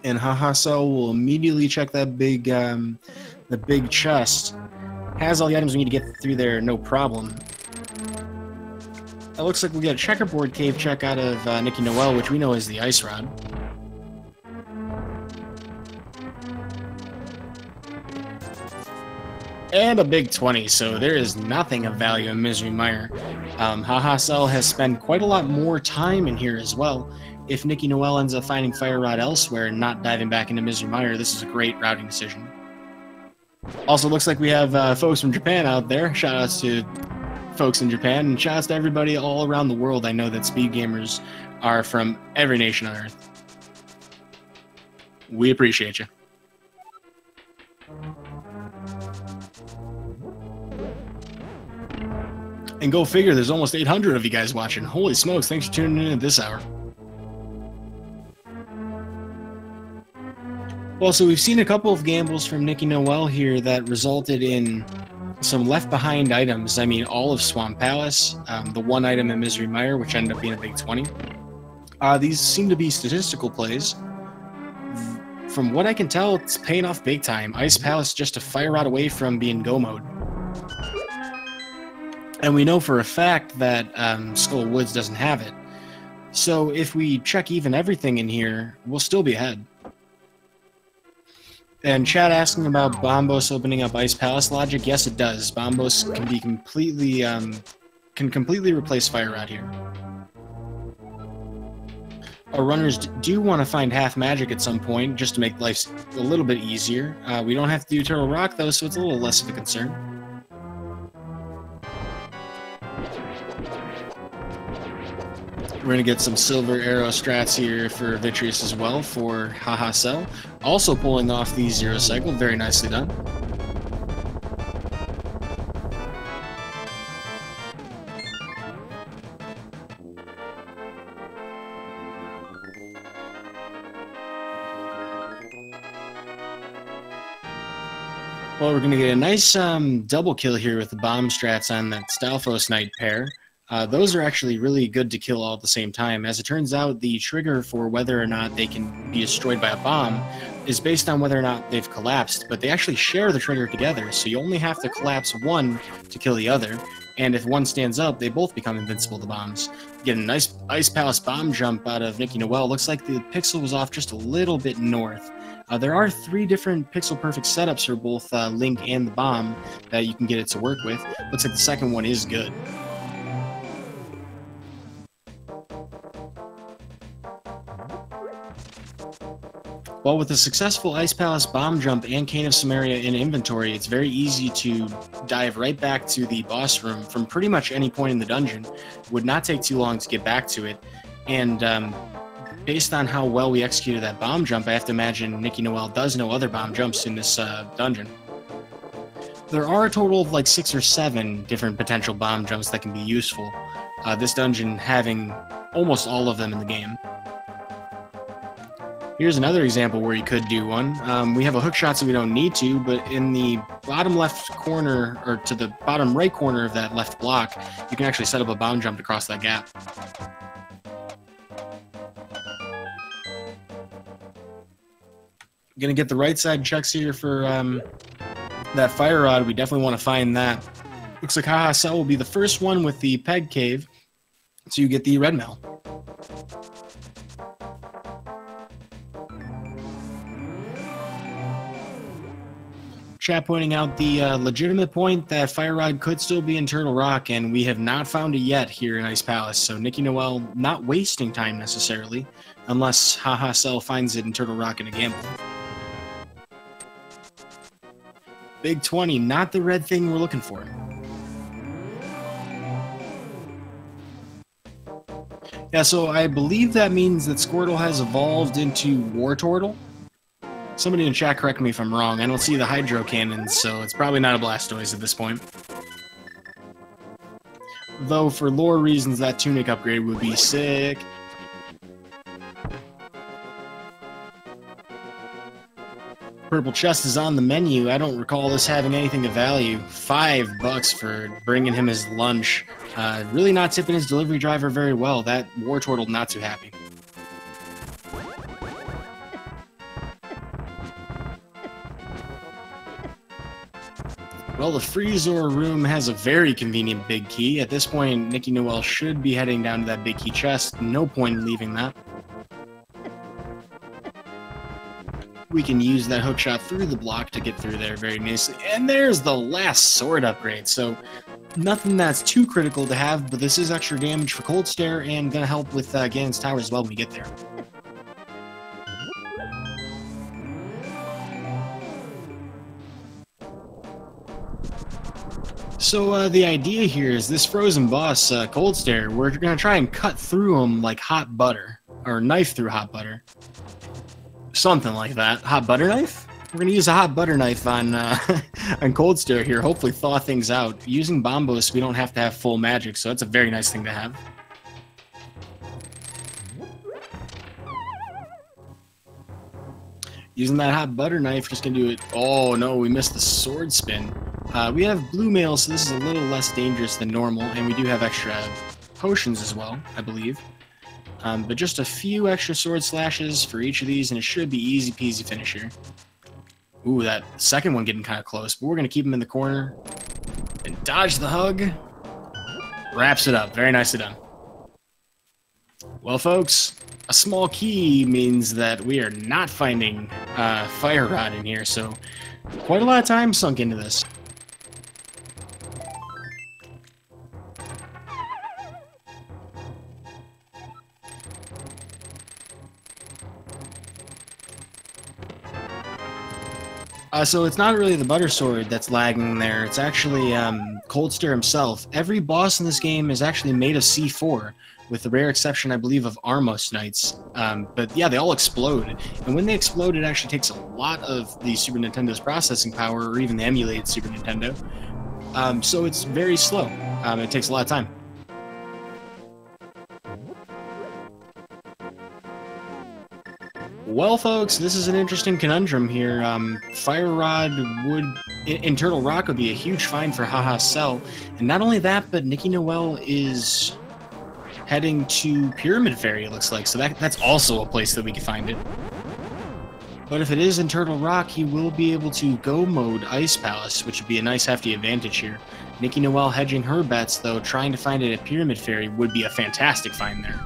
And Hahasell will immediately check that the big chest. Has all the items we need to get through there, no problem. It looks like we get a checkerboard cave check out of Nickynoel, which we know is the ice rod. And a big 20, so there is nothing of value in Misery Mire. Hahasell has spent quite a lot more time in here as well. If Nickynoel ends up finding Fire Rod elsewhere and not diving back into Misery Mire, this is a great routing decision. Also, looks like we have folks from Japan out there. Shoutouts to folks in Japan, and shoutouts to everybody all around the world. I know that speed gamers are from every nation on Earth. We appreciate you. And go figure, there's almost 800 of you guys watching. Holy smokes, thanks for tuning in at this hour. Well, so we've seen a couple of gambles from Nickynoel here that resulted in some left-behind items. I mean, all of Swamp Palace, the one item in Misery Mire, which ended up being a big 20. These seem to be statistical plays. From what I can tell, it's paying off big time. Ice Palace just a Fire Rod away from being go mode. And we know for a fact that Skull Woods doesn't have it. So if we check even everything in here, we'll still be ahead. And Chad asking about Bombos opening up Ice Palace logic. Yes, it does. Bombos can be completely replace Fire Rod here. Our runners do want to find half magic at some point, just to make life a little bit easier. We don't have to do Turtle Rock though, so it's a little less of a concern. We're going to get some Silver Arrow strats here for Vitreous as well for Hahasell. Also pulling off the Zero Cycle. Very nicely done. Well, we're going to get a nice double kill here with the bomb strats on that Stalfos Knight pair. Those are actually really good to kill all at the same time. As it turns out, the trigger for whether or not they can be destroyed by a bomb is based on whether or not they've collapsed, but they actually share the trigger together, so you only have to collapse one to kill the other, and if one stands up, they both become invincible to bombs. Get a nice Ice Palace bomb jump out of Nickynoel. Looks like the pixel was off just a little bit north. There are 3 different pixel-perfect setups for both Link and the bomb that you can get it to work with. Looks like the second one is good. Well, with a successful Ice Palace bomb jump and Cane of Samaria in inventory, it's very easy to dive right back to the boss room from pretty much any point in the dungeon. It would not take too long to get back to it, and based on how well we executed that bomb jump, I have to imagine Nickynoel does know other bomb jumps in this dungeon. There are a total of like 6 or 7 different potential bomb jumps that can be useful, this dungeon having almost all of them in the game. Here's another example where you could do one. We have a hook shot, so we don't need to, but in the bottom left corner, or to the bottom right corner of that left block, you can actually set up a bomb jump to cross that gap. Gonna get the right side checks here for that Fire Rod. We definitely want to find that. Looks like Hahasell will be the first one with the Peg Cave, so you get the Red Mail. Chat pointing out the legitimate point that Fire Rod could still be in Turtle Rock, and we have not found it yet here in Ice Palace, so Nickynoel not wasting time necessarily, unless Hahasell finds it in Turtle Rock in a gamble. Big 20, not the red thing we're looking for. Yeah, so I believe that means that Squirtle has evolved into Wartortle. Somebody in chat correct me if I'm wrong. I don't see the Hydro Cannons, so it's probably not a Blastoise at this point. Though, for lore reasons, that Tunic upgrade would be sick. Purple Chest is on the menu. I don't recall this having anything of value. $5 for bringing him his lunch. Really not tipping his delivery driver very well. That Wartortle not too happy. Well, the Freezor room has a very convenient big key. At this point, Nickynoel should be heading down to that big key chest. No point in leaving that. we can use that hook shot through the block to get through there very nicely. And there's the last sword upgrade. So nothing that's too critical to have, but this is extra damage for Cold Stare and going to help with Ganon's Tower as well when we get there. So the idea here is this frozen boss, Cold Stare, we're going to try and cut through him like hot butter, or knife through hot butter. Something like that. Hot butter knife? We're going to use a hot butter knife on on Cold Stare here, hopefully thaw things out. Using Bombos, we don't have to have full magic, so that's a very nice thing to have. Using that hot butter knife, just going to do it. Oh no, we missed the sword spin. We have blue mail, so this is a little less dangerous than normal, and we do have extra potions as well, I believe. But just a few extra sword slashes for each of these, and it should be easy peasy finish here. Ooh, that second one getting kind of close, but we're going to keep him in the corner. And dodge the hug. Wraps it up. Very nicely done. Well, folks, a small key means that we are not finding Fire Rod in here, so quite a lot of time sunk into this. So it's not really the Butter Sword that's lagging there. It's actually Cold Stare himself. Every boss in this game is actually made of C4, with the rare exception, I believe, of Armos Knights. But yeah, they all explode. And when they explode, it actually takes a lot of the Super Nintendo's processing power, or even the emulated Super Nintendo. So it's very slow. It takes a lot of time. Well, folks, this is an interesting conundrum here. Fire Rod would, in Turtle Rock, would be a huge find for Hahasell. And not only that, but Nickynoel is heading to Pyramid Fairy, it looks like. So that's also a place that we can find it. But if it is in Turtle Rock, he will be able to go mode Ice Palace, which would be a nice hefty advantage here. Nickynoel hedging her bets, though, trying to find it at Pyramid Fairy would be a fantastic find there.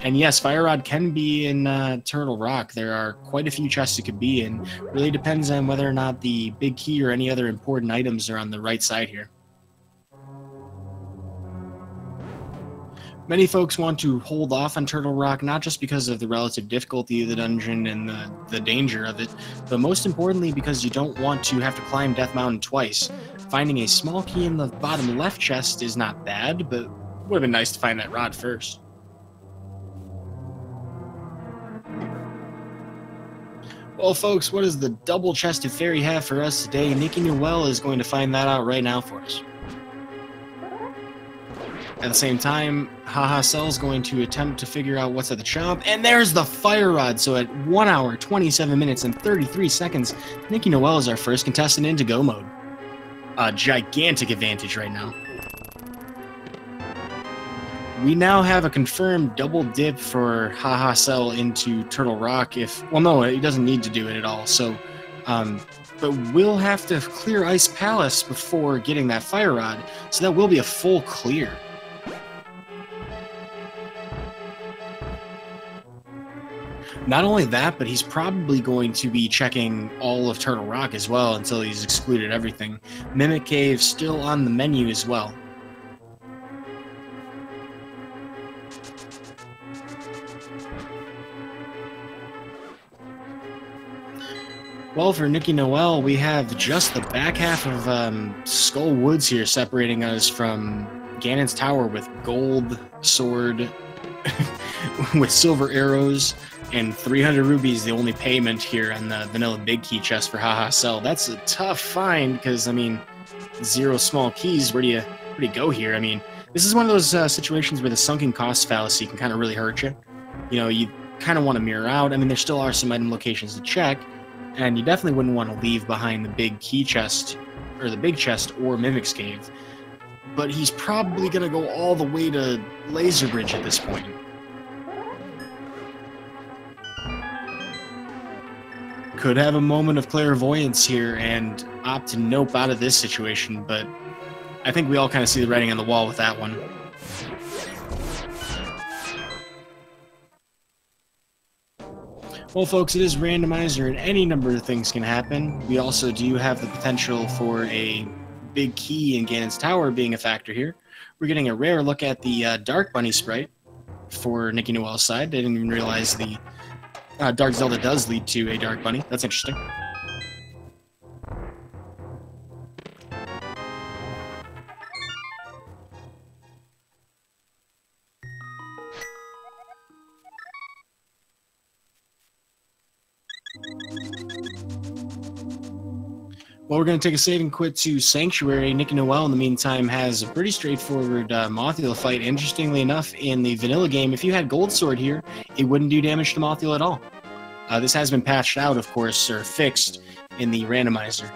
And yes, Fire Rod can be in Turtle Rock. There are quite a few chests it could be in. Really depends on whether or not the big key or any other important items are on the right side here. Many folks want to hold off on Turtle Rock, not just because of the relative difficulty of the dungeon and the danger of it, but most importantly because you don't want to have to climb Death Mountain twice. Finding a small key in the bottom left chest is not bad, but it would have been nice to find that rod first. Well, folks, what does the double-chested fairy have for us today? Nickynoel is going to find that out right now for us. At the same time, Hahasell is going to attempt to figure out what's at the shop, and there's the Fire Rod! So at 1 hour, 27 minutes, and 33 seconds, Nickynoel is our first contestant into Go Mode. A gigantic advantage right now. We now have a confirmed double dip for Hahasell into Turtle Rock well, no, he doesn't need to do it at all, so, but we'll have to clear Ice Palace before getting that Fire Rod, so that will be a full clear. Not only that, but he's probably going to be checking all of Turtle Rock as well until he's excluded everything. Mimic Cave still on the menu as well. Well, for Nickynoel, we have just the back half of Skull Woods here separating us from Ganon's Tower with gold sword, with silver arrows, and 300 rubies, the only payment here on the vanilla big key chest for Hahasell. That's a tough find because, I mean, 0 small keys. Where do you go here? I mean, this is one of those situations where the sunken cost fallacy can kind of really hurt you. You know, you kind of want to mirror out. I mean, there still are some item locations to check, and you definitely wouldn't want to leave behind the big key chest, or the big chest, or Mimic's Cave. But he's probably going to go all the way to Laser Bridge at this point. Could have a moment of clairvoyance here and opt to nope out of this situation, but I think we all kind of see the writing on the wall with that one. Well, folks, it is Randomizer, and any number of things can happen. We also do have the potential for a big key in Ganon's Tower being a factor here. We're getting a rare look at the Dark Bunny sprite for Nickynoel's side. I didn't even realize the Dark Zelda does lead to a Dark Bunny. That's interesting. Well, we're going to take a save and quit to Sanctuary. Nickynoel, in the meantime, has a pretty straightforward Mothula fight. Interestingly enough, in the vanilla game, if you had Gold Sword here, it wouldn't do damage to Mothula at all. This has been patched out, of course, or fixed in the Randomizer.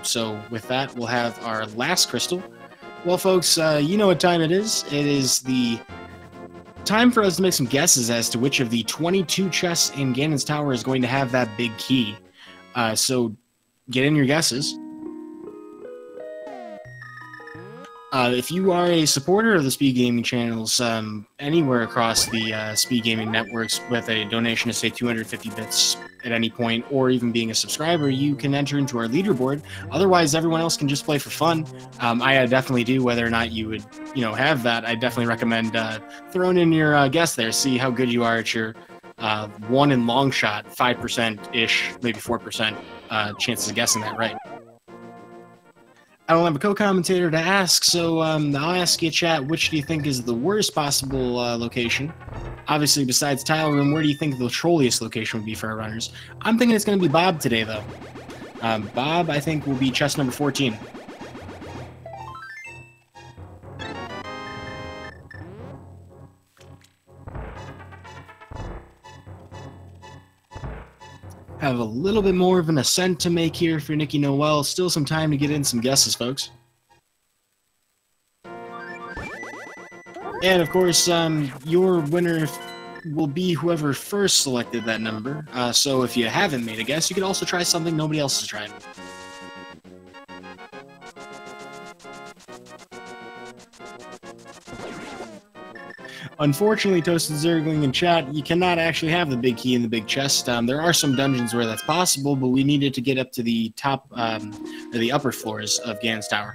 So with that, we'll have our last crystal. Well, folks, you know what time it is. It is the time for us to make some guesses as to which of the 22 chests in Ganon's Tower is going to have that big key. So get in your guesses. If you are a supporter of the Speed Gaming channels anywhere across the Speed Gaming networks with a donation of, say, 250 bits at any point, or even being a subscriber, you can enter into our leaderboard. Otherwise, everyone else can just play for fun. I definitely do, whether or not you would, have that. I definitely recommend throwing in your guess there, see how good you are at your one in long shot, 5%-ish, maybe 4% chances of guessing that right. I don't have a co-commentator to ask, so I'll ask you, chat, which do you think is the worst possible location? Obviously, besides Tile Room, where do you think the trolliest location would be for our runners? I'm thinking it's going to be Bob today, though. Bob, I think, will be chest number 14. Have a little bit more of an ascent to make here for Nickynoel. Still some time to get in some guesses, folks. And of course, your winner will be whoever first selected that number. So if you haven't made a guess, you could also try something nobody else has tried. Unfortunately, Toasted Zergling in chat, you cannot actually have the big key in the big chest. There are some dungeons where that's possible, but we needed to get up to the top, or the upper floors of Ganon's Tower.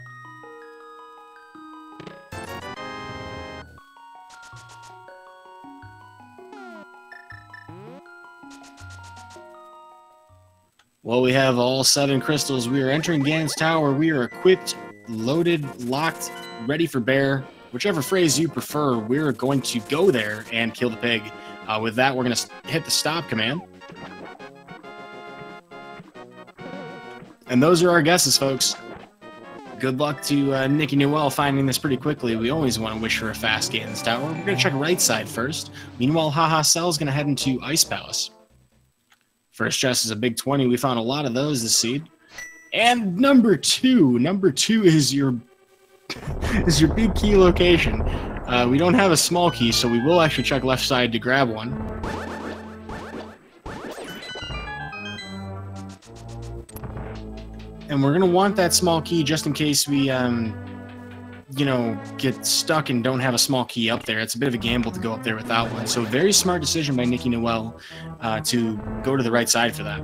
Well, we have all 7 crystals. We are entering Ganon's Tower. We are equipped, loaded, locked, ready for bear. Whichever phrase you prefer, we're going to go there and kill the pig. With that, we're going to hit the stop command. And those are our guesses, folks. Good luck to Nickynoel finding this pretty quickly. We always want to wish for a fast Ganon's Tower. We're going to check right side first. Meanwhile, Hahasell is going to head into Ice Palace. First chest is a big 20. We found a lot of those this seed. And number 2. Number 2 is your big key location. We don't have a small key, so we will actually check left side to grab one. And we're going to want that small key just in case we, get stuck and don't have a small key up there. It's a bit of a gamble to go up there without one. So very smart decision by Nickynoel to go to the right side for that.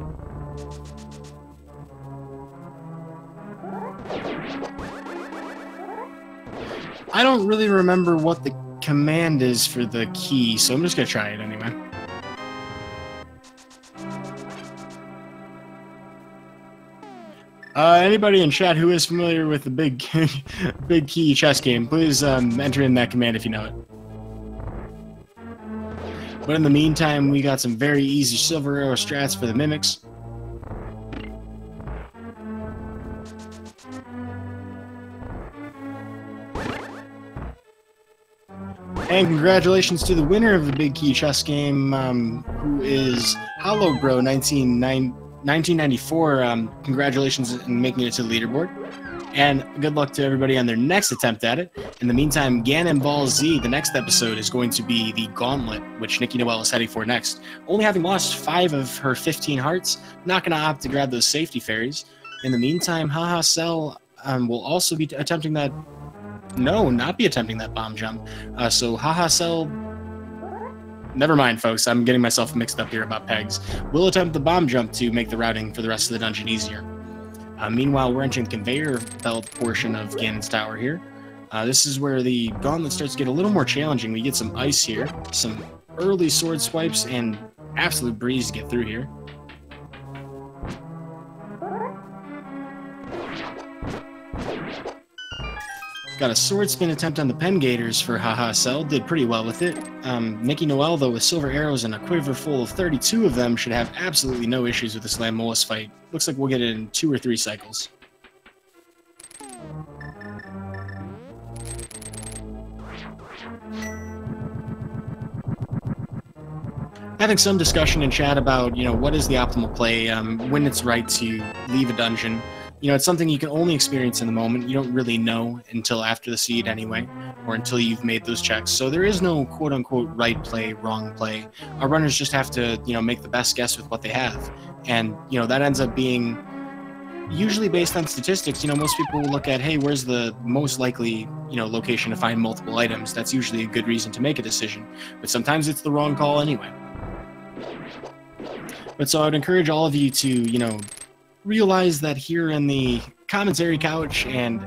I don't really remember what the command is for the key, so I'm just going to try it anyway. Anybody in chat who is familiar with the big key chess game, please enter in that command if you know it. But in the meantime, we got some very easy silver arrow strats for the mimics. And congratulations to the winner of the Big Key Chess game, who is HollowBro 1994. Congratulations in making it to the leaderboard. And good luck to everybody on their next attempt at it. In the meantime, Ganon Ball Z, the next episode, is going to be the Gauntlet, which Nickynoel is heading for next. Only having lost 5 of her 15 hearts, not going to opt to grab those safety fairies. In the meantime, Hahasell will also be attempting that... No, not be attempting that bomb jump. So Hahasell never mind, folks. I'm getting myself mixed up here about pegs. We'll attempt the bomb jump to make the routing for the rest of the dungeon easier. Meanwhile, we're entering the conveyor belt portion of Ganon's tower here. This is where the gauntlet starts to get a little more challenging. We get some ice here, some early sword swipes, and absolute breeze to get through here. Got a sword spin attempt on the pen gators for Hahasell, did pretty well with it. Nickynoel, though, with silver arrows and a quiver full of 32 of them, should have absolutely no issues with this Lamolus fight. Looks like we'll get it in 2 or 3 cycles. Having some discussion in chat about, what is the optimal play, when it's right to leave a dungeon. It's something you can only experience in the moment. You don't really know until after the seed anyway, or until you've made those checks. So there is no quote-unquote right play, wrong play. Our runners just have to, make the best guess with what they have. And, that ends up being usually based on statistics. Most people will look at, hey, where's the most likely, location to find multiple items? That's usually a good reason to make a decision. But sometimes it's the wrong call anyway. But so I would encourage all of you to, realize that here in the commentary couch and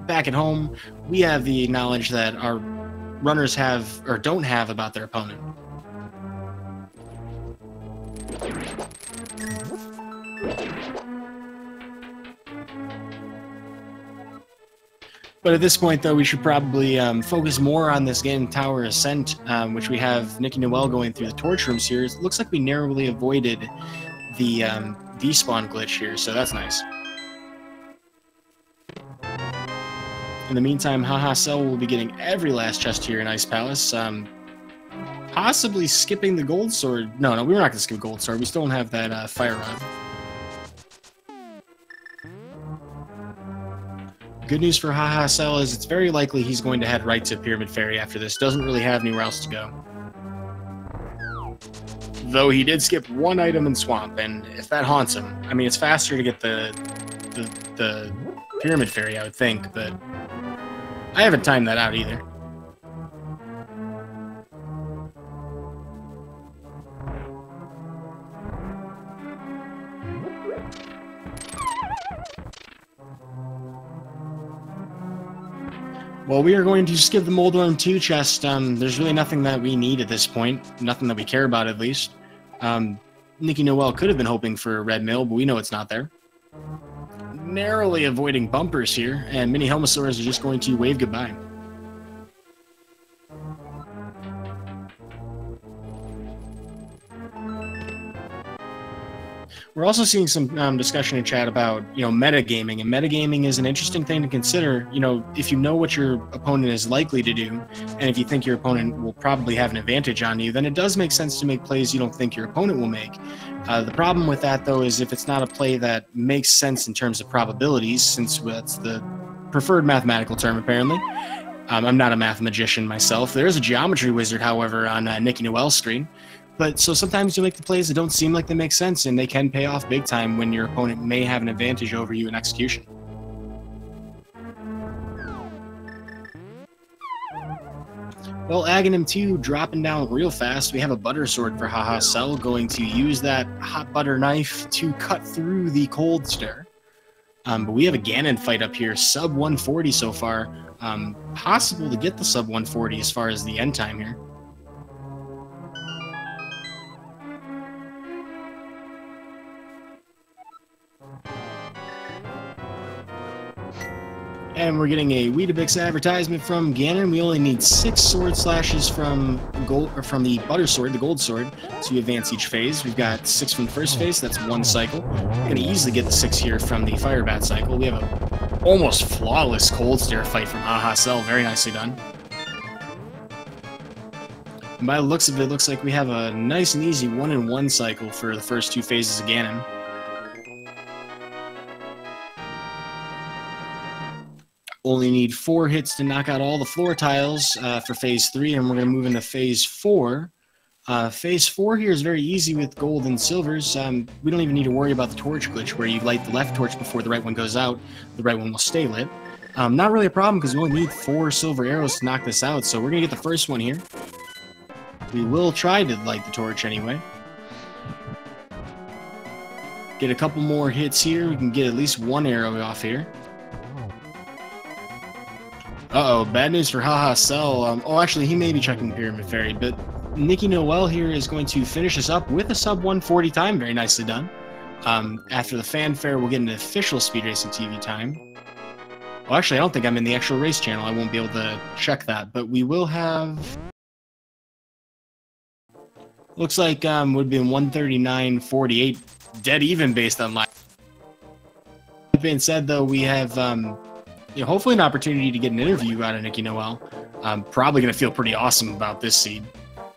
back at home, we have the knowledge that our runners have or don't have about their opponent. But at this point, though, we should probably focus more on this Ganon Tower Ascent, which we have Nickynoel going through the torch rooms here. It looks like we narrowly avoided the despawn glitch here, so that's nice. In the meantime, Hahasell will be getting every last chest here in Ice Palace, possibly skipping the gold sword. No, we're not going to skip gold sword. We still don't have that fire rod. Good news for Hahasell is it's very likely he's going to head right to Pyramid Fairy after this. Doesn't really have anywhere else to go. Though he did skip 1 item in Swamp, and if that haunts him, I mean, it's faster to get the Pyramid Fairy, I would think, but I haven't timed that out either. Well, we are going to skip the Moldworm 2 chest. There's really nothing that we need at this point. Nothing that we care about, at least. Nickynoel could have been hoping for a red mill, but we know it's not there. Narrowly avoiding bumpers here, and mini Helmosaurs are just going to wave goodbye. We're also seeing some discussion in chat about, metagaming, and metagaming is an interesting thing to consider. If you know what your opponent is likely to do, and if you think your opponent will probably have an advantage on you, then it does make sense to make plays you don't think your opponent will make. The problem with that, though, is if it's not a play that makes sense in terms of probabilities, since that's the preferred mathematical term, apparently. I'm not a math magician myself. There is a geometry wizard, however, on Nickynoel's screen. But so sometimes you make the plays that don't seem like they make sense, and they can pay off big time when your opponent may have an advantage over you in execution. Well, Aghanim 2 dropping down real fast. We have a butter sword for Hahasell, going to use that hot butter knife to cut through the cold stair. But we have a Ganon fight up here, sub 140 so far. Possible to get the sub 140 as far as the end time here. And we're getting a Weetabix advertisement from Ganon. We only need 6 sword slashes from the butter sword, the gold sword, to advance each phase. We've got 6 from the first phase. That's 1 cycle. We're going to easily get the 6 here from the fire bat cycle. We have a almost flawless cold stair fight from Hahasell. Very nicely done. And by the looks of it, looks like we have a nice and easy 1-in-1 cycle for the first 2 phases of Ganon. Only need 4 hits to knock out all the floor tiles for Phase 3, and we're going to move into Phase 4. Phase 4 here is very easy with gold and silvers. We don't even need to worry about the torch glitch, where you light the left torch before the right one goes out. The right one will stay lit. Not really a problem, because we only need 4 silver arrows to knock this out, so we're going to get the first one here. We will try to light the torch anyway. Get a couple more hits here. We can get at least one arrow off here. Uh-oh, bad news for Hahasell. Oh, actually, he may be checking Pyramid Fairy, but Nickynoel here is going to finish us up with a sub 140 time. Very nicely done. After the fanfare, we'll get an official Speed Racing TV time. Well, actually, I don't think I'm in the actual race channel. I won't be able to check that, but we will have... Looks like would have been 139.48, dead even based on live. That being said, though, we have hopefully an opportunity to get an interview out of Nickynoel. I'm probably going to feel pretty awesome about this seed.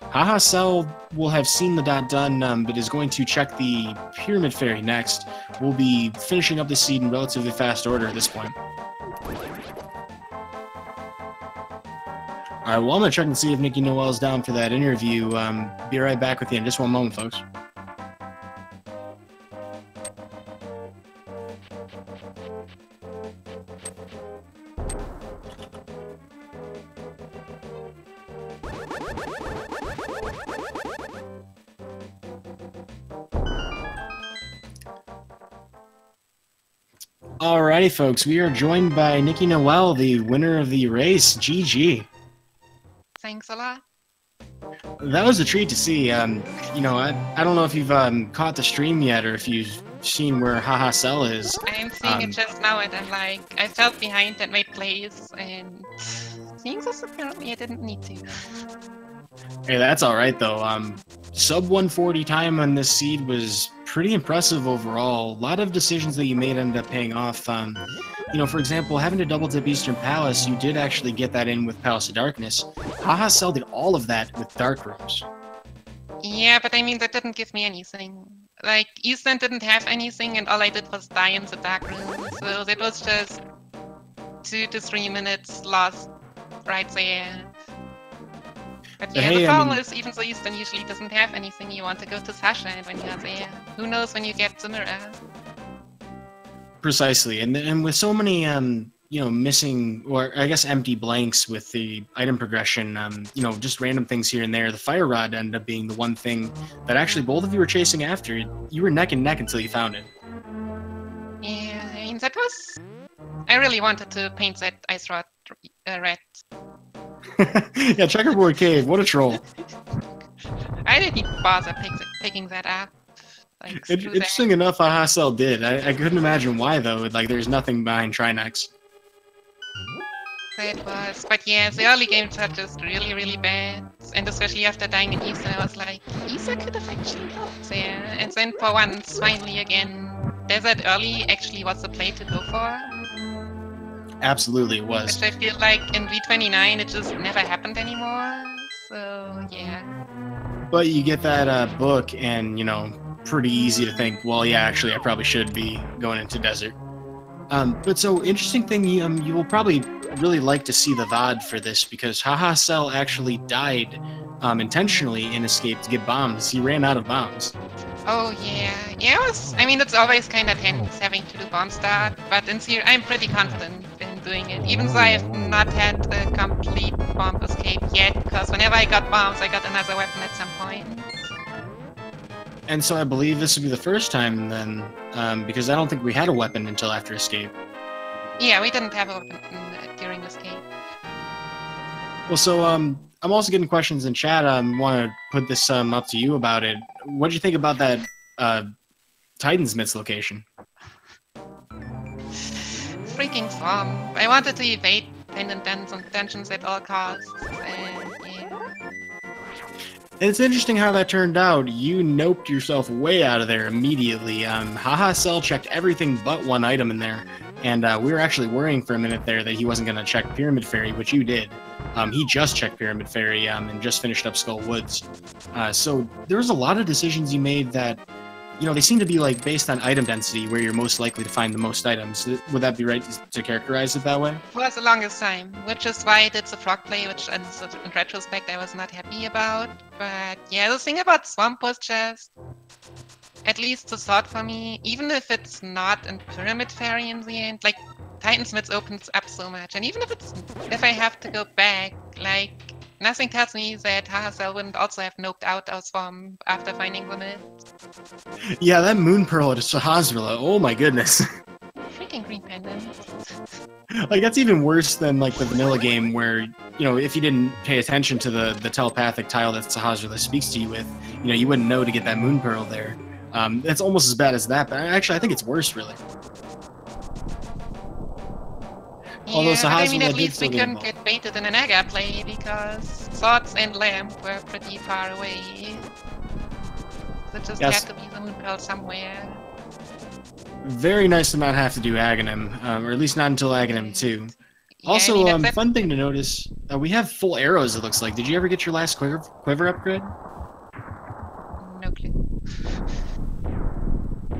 Hahasell will have seen the dot done, but is going to check the Pyramid Fairy next. We'll be finishing up this seed in relatively fast order at this point. Alright, well, I'm going to check and see if Nickynoel's down for that interview. Be right back with you in just one moment, folks. Alrighty, folks, we are joined by Nickynoel, the winner of the race. GG. Thanks a lot. That was a treat to see. I don't know if you've caught the stream yet or if you've seen where Hahasell is. I'm seeing it just now, and I'm like, I felt behind at my place, and seeing this apparently I didn't need to. Hey, that's all right though. Sub 140 time on this seed was pretty impressive overall. A lot of decisions that you made ended up paying off. For example, having to double tip Eastern Palace, you did actually get that in with Palace of Darkness. Hahasell did all of that with Dark Rooms. Yeah, but I mean, that didn't give me anything. Like, Eastern didn't have anything, and all I did was die in the Dark Room. So that was just 2 to 3 minutes lost right there. But yeah, the problem is, even though Eastern usually doesn't have anything, you want to go to Sasha, and when you're there, who knows when you get the Mire. Precisely, and with so many missing, or I guess empty blanks with the item progression, just random things here and there, the Fire Rod ended up being the one thing that actually both of you were chasing after. You were neck and neck until you found it. Yeah, I mean, that was... I really wanted to paint that ice rod red. Yeah, Checkerboard Cave, what a troll. I didn't bother picking that up. Like, interesting enough, Hahasell did. I couldn't imagine why, though. Like, there's nothing behind Trinex. That was... But yeah, the early games are just really, really bad. And especially after dying in Isa, I was like, Isa could have actually helped there. And then for once, finally again, Desert Early actually was the play to go for. Absolutely, it was. Which I feel like in V29 it just never happened anymore. So, yeah. But you get that book and, pretty easy to think, well, yeah, actually, I probably should be going into Desert. But so, interesting thing, you will probably really like to see the VOD for this, because Hahasell actually died intentionally in Escape to get bombs. He ran out of bombs. Oh, yeah. Yeah, it's always kind of tense having to do bomb start, but in theory, I'm pretty confident in doing it, even though I've not had a complete bomb escape yet, because whenever I got bombs, I got another weapon at some point. And so I believe this would be the first time then, because I don't think we had a weapon until after Escape. Yeah, we didn't have a weapon during Escape. Well, so I'm also getting questions in chat. I want to put this up to you about it. What did you think about that Titansmith's location? Freaking swamp. I wanted to evade pendant dungeons at all costs, and yeah. It's interesting how that turned out. You noped yourself way out of there immediately. Hahasell checked everything but one item in there, and we were actually worrying for a minute there that he wasn't going to check Pyramid Fairy, which you did. He just checked Pyramid Fairy and just finished up Skull Woods. So there was a lot of decisions you made that, they seem to be like based on item density, where you're most likely to find the most items. Would that be right to characterize it that way? For the longest time, which is why I did the frog play, which in retrospect I was not happy about. But yeah, the thing about Swamp was just, at least the thought for me, even if it's not in Pyramid Fairy in the end, like Titansmiths opens up so much, and even if I have to go back, like nothing tells me that Hahasell wouldn't also have noped out our swamp after finding the myth. Yeah, that moon pearl at Hahasell. Oh my goodness. Freaking green pendant. Like, that's even worse than, like, the vanilla game where, you know, if you didn't pay attention to the telepathic tile that Hahasell speaks to you with, you know, you wouldn't know to get that moon pearl there. It's almost as bad as that, but actually I think it's worse, really. Yeah, but I mean, at least we couldn't get baited in an Aga play because swords and lamp were pretty far away. So it just had to be the moon pearl somewhere. Very nice to not have to do Aghanim, or at least not until Aghanim 2. Yeah, also, I mean, fun thing to notice, we have full arrows, it looks like. Did you ever get your last quiver upgrade? No clue.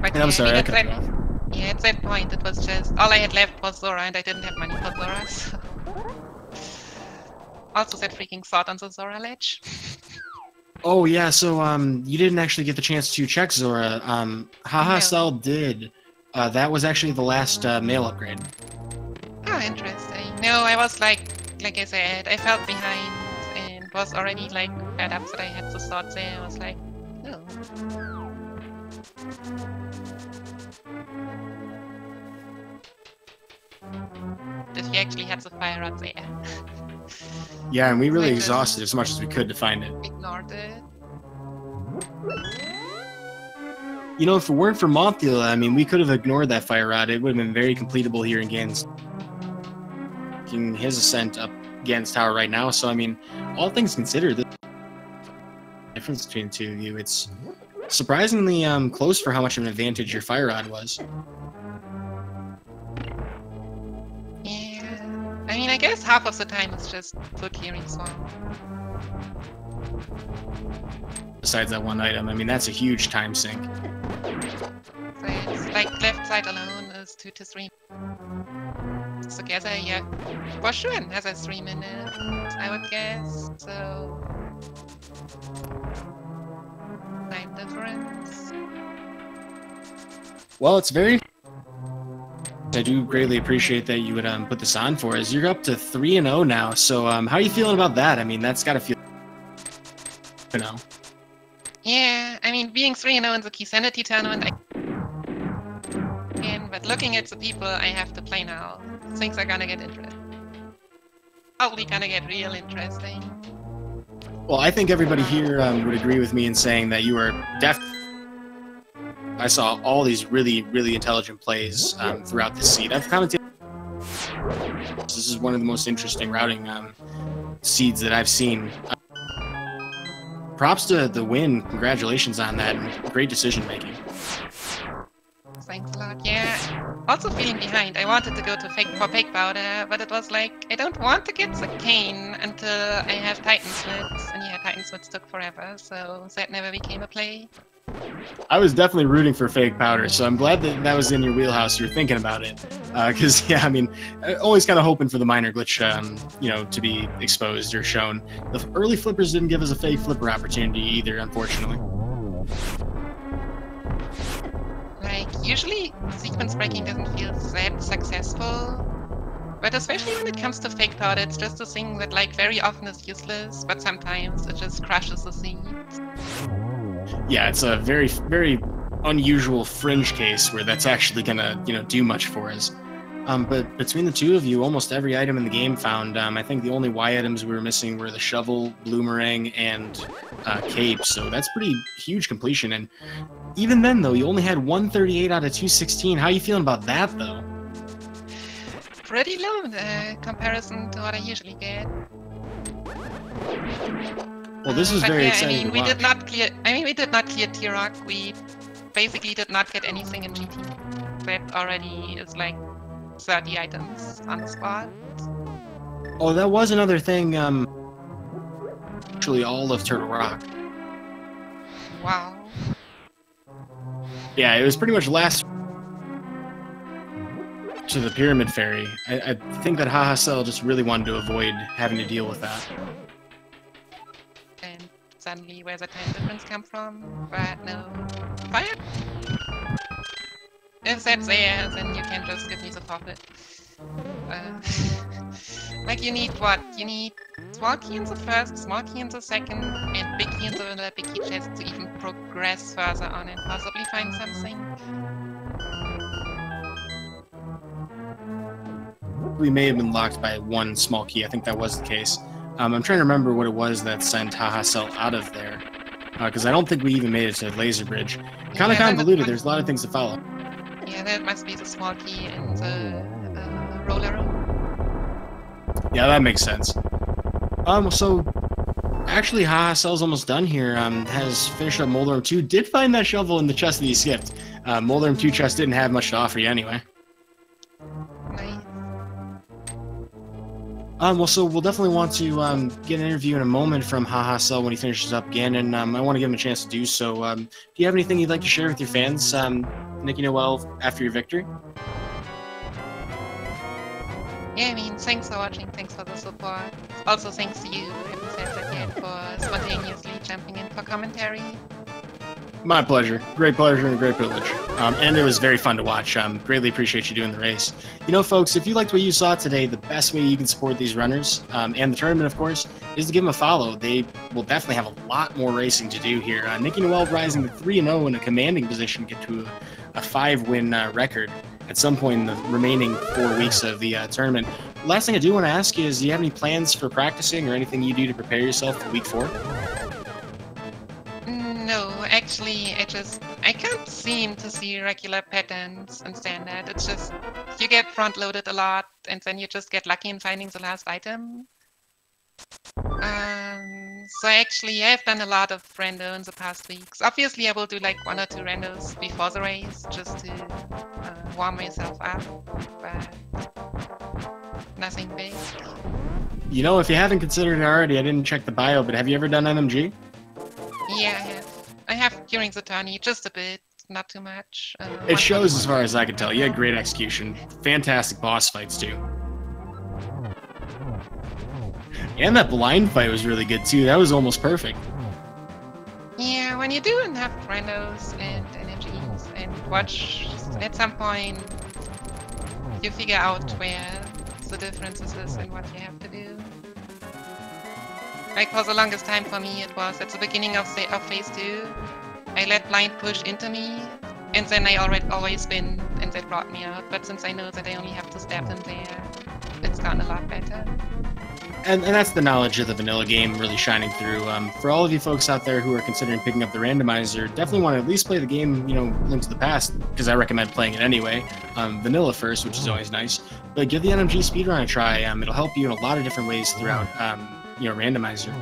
But I'm sorry, I cut you off. Yeah, at that point it was just, all I had left was Zora and I didn't have money for Zora, so... Also that freaking sword on the Zora ledge. Oh yeah, so you didn't actually get the chance to check Zora. Hahasell did. That was actually the last male upgrade. Oh, interesting. No, I was like I said, I felt behind and was already like fed up that I had the sword there. I was like, no. If you actually had the fire rod there. Yeah, and we really exhausted as much as we could to find it. Ignored it. You know, if it weren't for Monthiel, I mean, we could have ignored that fire rod. It would have been very completable here in Ganon. His ascent up Ganon's tower right now. So, I mean, all things considered, the difference between the two of you, it's surprisingly close for how much of an advantage your fire rod was. Yeah, I mean, I guess half of the time it's just foot clearing swamp. Besides that one item, I mean, that's a huge time sink. So it's like left side alone is 2 to 3. Together, yeah, for sure another 3 minutes, I would guess. So time difference. Well, it's very. I do greatly appreciate that you would put this on for us. You're up to 3-0 now. So how are you feeling about that? I mean, that's got to feel. You know. Yeah, I mean, being 3-0 in the Key Sanity tournament, but looking at the people I have to play now, things are gonna get interesting. Probably gonna get real interesting. Well, I think everybody here would agree with me in saying that you are definitely. I saw all these really, really intelligent plays throughout this seed. I've commented. This is one of the most interesting routing seeds that I've seen. Props to the win. Congratulations on that. Great decision making. Thanks a lot. Yeah. Also feeling behind. I wanted to go to fake powder, but it was like I don't want to get the cane until I have Titan Smiths, and yeah, Titan Smiths took forever, so that never became a play. I was definitely rooting for fake powder, so I'm glad that that was in your wheelhouse. You're thinking about it, because yeah, I mean, always kind of hoping for the minor glitch, you know, to be exposed or shown. The early flippers didn't give us a fake flipper opportunity either, unfortunately. Like usually, sequence breaking doesn't feel that successful, but especially when it comes to fake powder, it's just a thing that like very often is useless, but sometimes it just crushes the seed. Yeah, it's a very, very unusual fringe case where that's actually gonna, you know, do much for us. But between the two of you, almost every item in the game found. I think the only Y items we were missing were the shovel, bloomerang, and cape. So that's pretty huge completion. And even then, though, you only had 138 out of 216. How are you feeling about that, though? Pretty low in comparison to what I usually get. Well, this was very exciting. I mean, we did not clear. I mean, we did not clear T-Rock. We basically did not get anything in GT. That already is like 30 items on the spot. Oh, that was another thing. Actually, all of Turtle Rock. Wow. Yeah, it was pretty much last to the Pyramid Fairy. I think that Hahasell just really wanted to avoid having to deal with that. And suddenly, where's the time difference come from? But no. Fire! If that's there, then you can just give me the forfeit. Like, you need what? You need small key in the first, small key in the second, and big key in the big key chest to even progress further on and possibly find something. We may have been locked by one small key. I think that was the case. I'm trying to remember what it was that sent Hahasell out of there, because I don't think we even made it to Laser Bridge. Kind of convoluted. There's a lot of things to follow. Yeah, that must be the small key in the roller room. Yeah, that makes sense. So actually, Hahasell's almost done here. Has finished up Molder 2. Did find that shovel in the chest that he skipped. Molder 2 chest didn't have much to offer you anyway. Nice. So we'll definitely want to get an interview in a moment from Hahasell when he finishes up Ganon. I want to give him a chance to do so. Do you have anything you'd like to share with your fans, Nickynoel, after your victory? Yeah, I mean, thanks for watching, thanks for the support. Also, thanks to you, again, for spontaneously jumping in for commentary. My pleasure. Great pleasure and a great privilege. And it was very fun to watch. Greatly appreciate you doing the race. You know, folks, if you liked what you saw today, the best way you can support these runners, and the tournament, of course, is to give them a follow. They will definitely have a lot more racing to do here. Nickynoel rising to 3-0 in a commanding position, get to a 5-win record at some point in the remaining 4 weeks of the tournament. Last thing I do want to ask you is, do you have any plans for practicing or anything you do to prepare yourself for week 4? No, actually, I can't seem to see regular patterns in Standard. It's just, you get front-loaded a lot, and then you just get lucky in finding the last item. So actually, I've done a lot of rando in the past weeks. Obviously, I will do like 1 or 2 randos before the race, just to warm myself up, but nothing big. You know, if you haven't considered it already, I didn't check the bio, but have you ever done NMG? Yeah, I have. I have during the tourney, just a bit, not too much. It shows as far as I can tell. You had great execution. Fantastic boss fights, too. And that blind fight was really good, too. That was almost perfect. Yeah, when you do enough randos and energies and watch, at some point, you figure out where the differences is and what you have to do. Like, for the longest time for me, it was at the beginning of phase 2, I let blind push into me, and then I always spin, and that brought me out. But since I know that I only have to stab him there, it's gone a lot better. And that's the knowledge of the vanilla game really shining through. For all of you folks out there who are considering picking up the randomizer, definitely want to at least play the game, you know, Link to the Past, because I recommend playing it anyway. Vanilla first, which is always nice. But give the NMG speedrun a try. It'll help you in a lot of different ways throughout, you know, randomizer.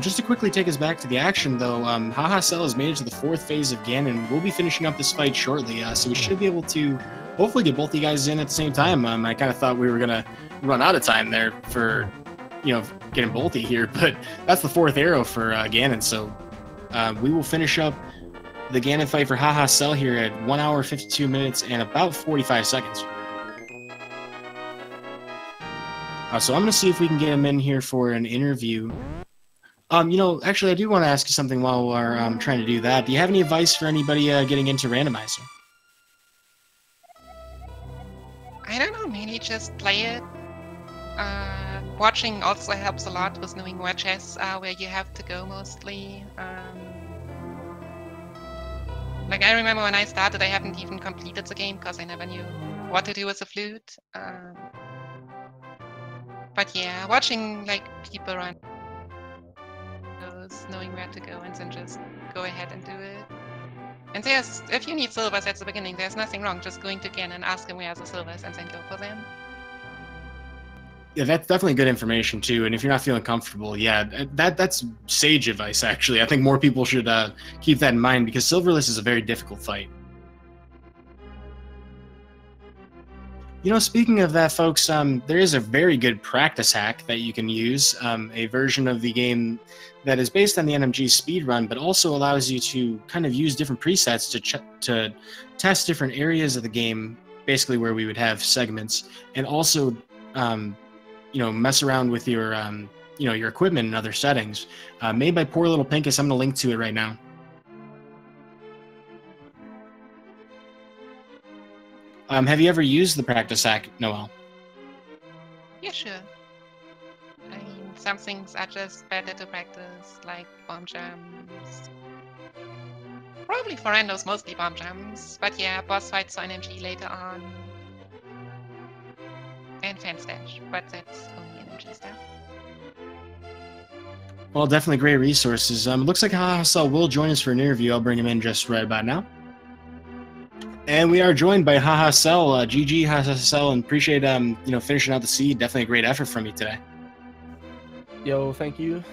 Just to quickly take us back to the action, though, Hahasell has made it to the 4th phase of Ganon. We'll be finishing up this fight shortly, so we should be able to hopefully get both of you guys in at the same time. I kind of thought we were going to run out of time there for, you know, getting both of you here, but that's the 4th arrow for Ganon, so we will finish up the Ganon fight for Hahasell here at 1 hour, 52 minutes, and about 45 seconds. So I'm going to see if we can get him in here for an interview. You know, actually, I do want to ask you something while we're trying to do that. Do you have any advice for anybody getting into Randomizer? I don't know, mainly just play it. Watching also helps a lot with knowing where chests are, where you have to go mostly. Like, I remember when I started, I hadn't even completed the game because I never knew what to do with the flute. But yeah, watching like people run, knowing where to go, and then just go ahead and do it. And there's, if you need silvers at the beginning, there's nothing wrong just going to Ganon and asking where are the silvers and then go for them. Yeah, that's definitely good information too. And if you're not feeling comfortable, yeah, that's sage advice actually. I think more people should keep that in mind because silverless is a very difficult fight. You know, speaking of that, folks, there is a very good practice hack that you can use, a version of the game that is based on the NMG speedrun, but also allows you to kind of use different presets to test different areas of the game, basically where we would have segments, and also, you know, mess around with your, you know, your equipment and other settings. Made by Poor Little Pinkus. I'm going to link to it right now. Have you ever used the practice hack, Noel? Yeah, sure. some things are just better to practice, like bomb jumps. Probably for randos, mostly bomb jumps. But yeah, boss fights for energy later on. And fan stash, but that's only energy stuff. Well, definitely great resources. Looks like Hahasell will join us for an interview. I'll bring him in just right about now. And we are joined by Hahasell. GG Hahasell, and appreciate finishing out the seed. Definitely a great effort from you today. Yo, thank you.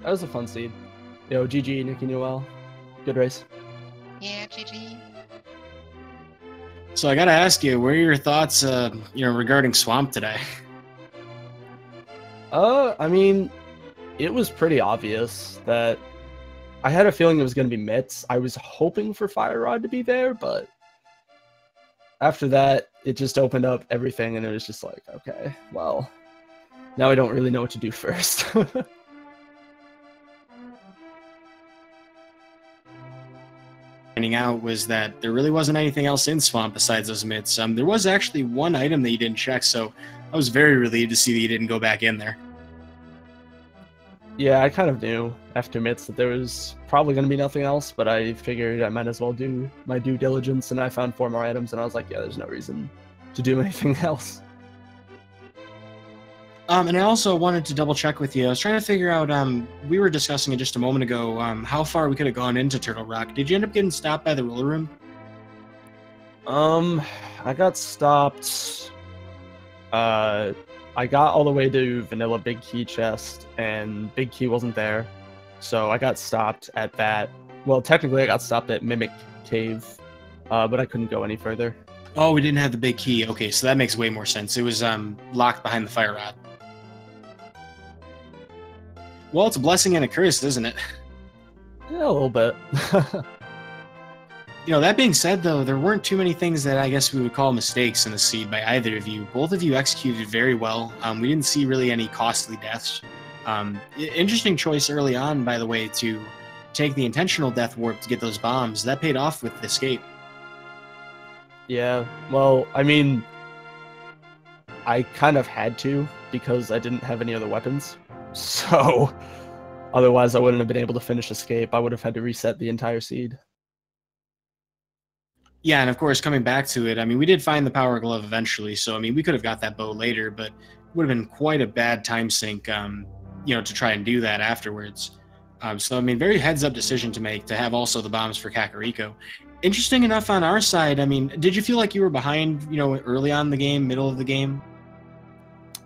That was a fun seed. Yo, GG Nickynoel. Good race. Yeah, GG. So I gotta ask you, what are your thoughts, regarding Swamp today? I mean, it was pretty obvious that I had a feeling it was going to be Mitts. I was hoping for Fire Rod to be there, but after that, it just opened up everything, and it was just like, okay, well, now I don't really know what to do first. Finding out was that there really wasn't anything else in Swamp besides those mitts. There was actually one item that you didn't check, so I was very relieved to see that you didn't go back in there. Yeah, I kind of knew after Mitts that there was probably going to be nothing else, but I figured I might as well do my due diligence, and I found 4 more items, and I was like, yeah, there's no reason to do anything else. And I also wanted to double check with you. I was trying to figure out, we were discussing it just a moment ago, how far we could have gone into Turtle Rock. Did you end up getting stopped by the roller room? I got stopped. I got all the way to Vanilla Big Key Chest, and Big Key wasn't there. So I got stopped at that. Well, technically I got stopped at Mimic Cave, but I couldn't go any further. Oh, we didn't have the big key. Okay, so that makes way more sense. It was locked behind the fire rod. Well, it's a blessing and a curse, isn't it? Yeah, a little bit. That being said, though, there weren't too many things that I guess we would call mistakes in the seed by either of you. Both of you executed very well. We didn't see really any costly deaths. Interesting choice early on, by the way, to take the intentional death warp to get those bombs. That paid off with the escape. Yeah, well, I mean, I kind of had to because I didn't have any other weapons. So, otherwise I wouldn't have been able to finish escape. I would have had to reset the entire seed. Yeah, and of course, coming back to it, I mean, we did find the power glove eventually, so, I mean, we could have got that bow later, but it would have been quite a bad time sink, to try and do that afterwards. So, I mean, very heads-up decision to make, to have also the bombs for Kakariko. Interesting enough on our side, I mean, did you feel like you were behind, early on in the game, middle of the game?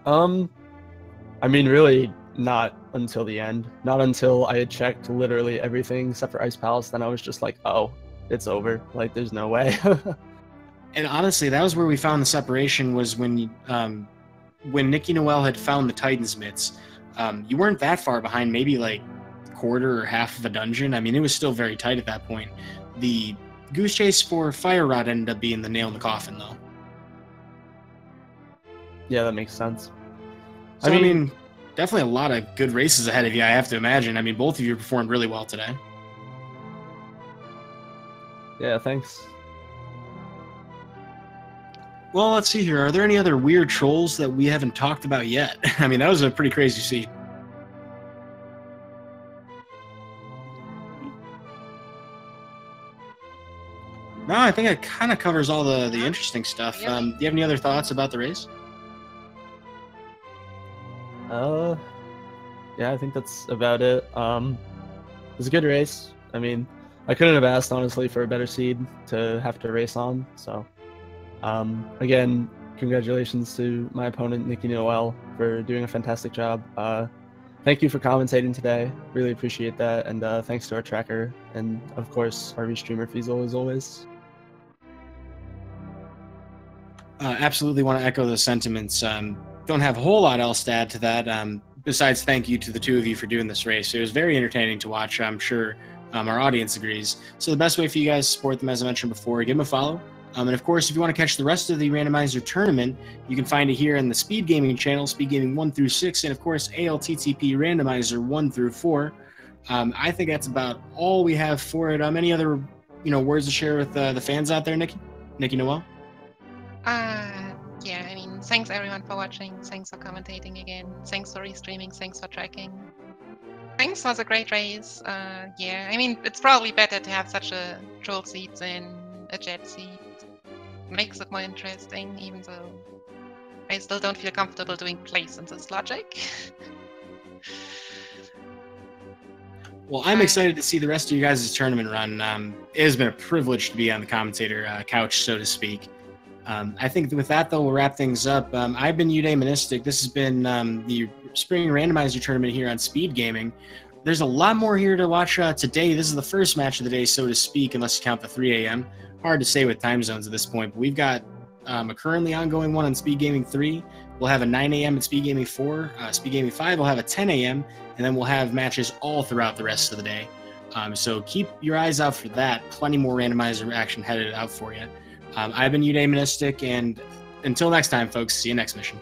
I mean, really not until the end. Not until I had checked literally everything except for Ice Palace, then I was just like, oh, it's over. Like, there's no way. And honestly, that was where we found the separation, was when Nickynoel had found the Titan's mitts. You weren't that far behind, maybe like quarter or half of a dungeon. I mean, it was still very tight at that point. The Goose Chase for Fire Rod ended up being the nail in the coffin, though. Yeah, that makes sense. So, I mean, definitely a lot of good races ahead of you, I have to imagine. I mean, both of you performed really well today. Yeah, thanks. Well, let's see here. Are there any other weird trolls that we haven't talked about yet? I mean, that was a pretty crazy seed. No, I think it kind of covers all the interesting stuff. Do you have any other thoughts about the race? Yeah, I think that's about it. It was a good race. I mean, I couldn't have asked, honestly, for a better seed to have to race on. So, again, congratulations to my opponent, Nickynoel, for doing a fantastic job. Thank you for commentating today. Really appreciate that. And thanks to our tracker and, of course, our restreamer Fiesel, as always. Absolutely want to echo those sentiments. Don't have a whole lot else to add to that, besides thank you to the two of you for doing this race. It was very entertaining to watch. I'm sure our audience agrees. So the best way for you guys to support them, as I mentioned before, give them a follow. And of course, if you want to catch the rest of the Randomizer tournament, you can find it here in the Speed Gaming channel, Speed Gaming 1 through 6, and of course, ALTTP Randomizer 1 through 4. I think that's about all we have for it. Any other, words to share with the fans out there, Nickynoel? Yeah, I mean, thanks everyone for watching. Thanks for commentating again. Thanks for restreaming. Thanks for tracking. Thanks for the great race. Yeah, I mean, it's probably better to have such a troll seed than a jet seed. Makes it more interesting, even though I still don't feel comfortable doing place in this logic. Well, I'm excited to see the rest of you guys' tournament run. It has been a privilege to be on the commentator couch, so to speak. I think with that, though, we'll wrap things up. I've been Udaimonistic. This has been the Spring Randomizer tournament here on Speed Gaming. There's a lot more here to watch today. This is the first match of the day, so to speak, unless you count the 3 a.m. Hard to say with time zones at this point, but we've got a currently ongoing one on Speed Gaming 3. We'll have a 9 a.m. at Speed Gaming 4. Speed Gaming 5 will have a 10 a.m., and then we'll have matches all throughout the rest of the day. So keep your eyes out for that. Plenty more randomizer action headed out for you. I've been Udaimonistic, and until next time, folks, see you next mission.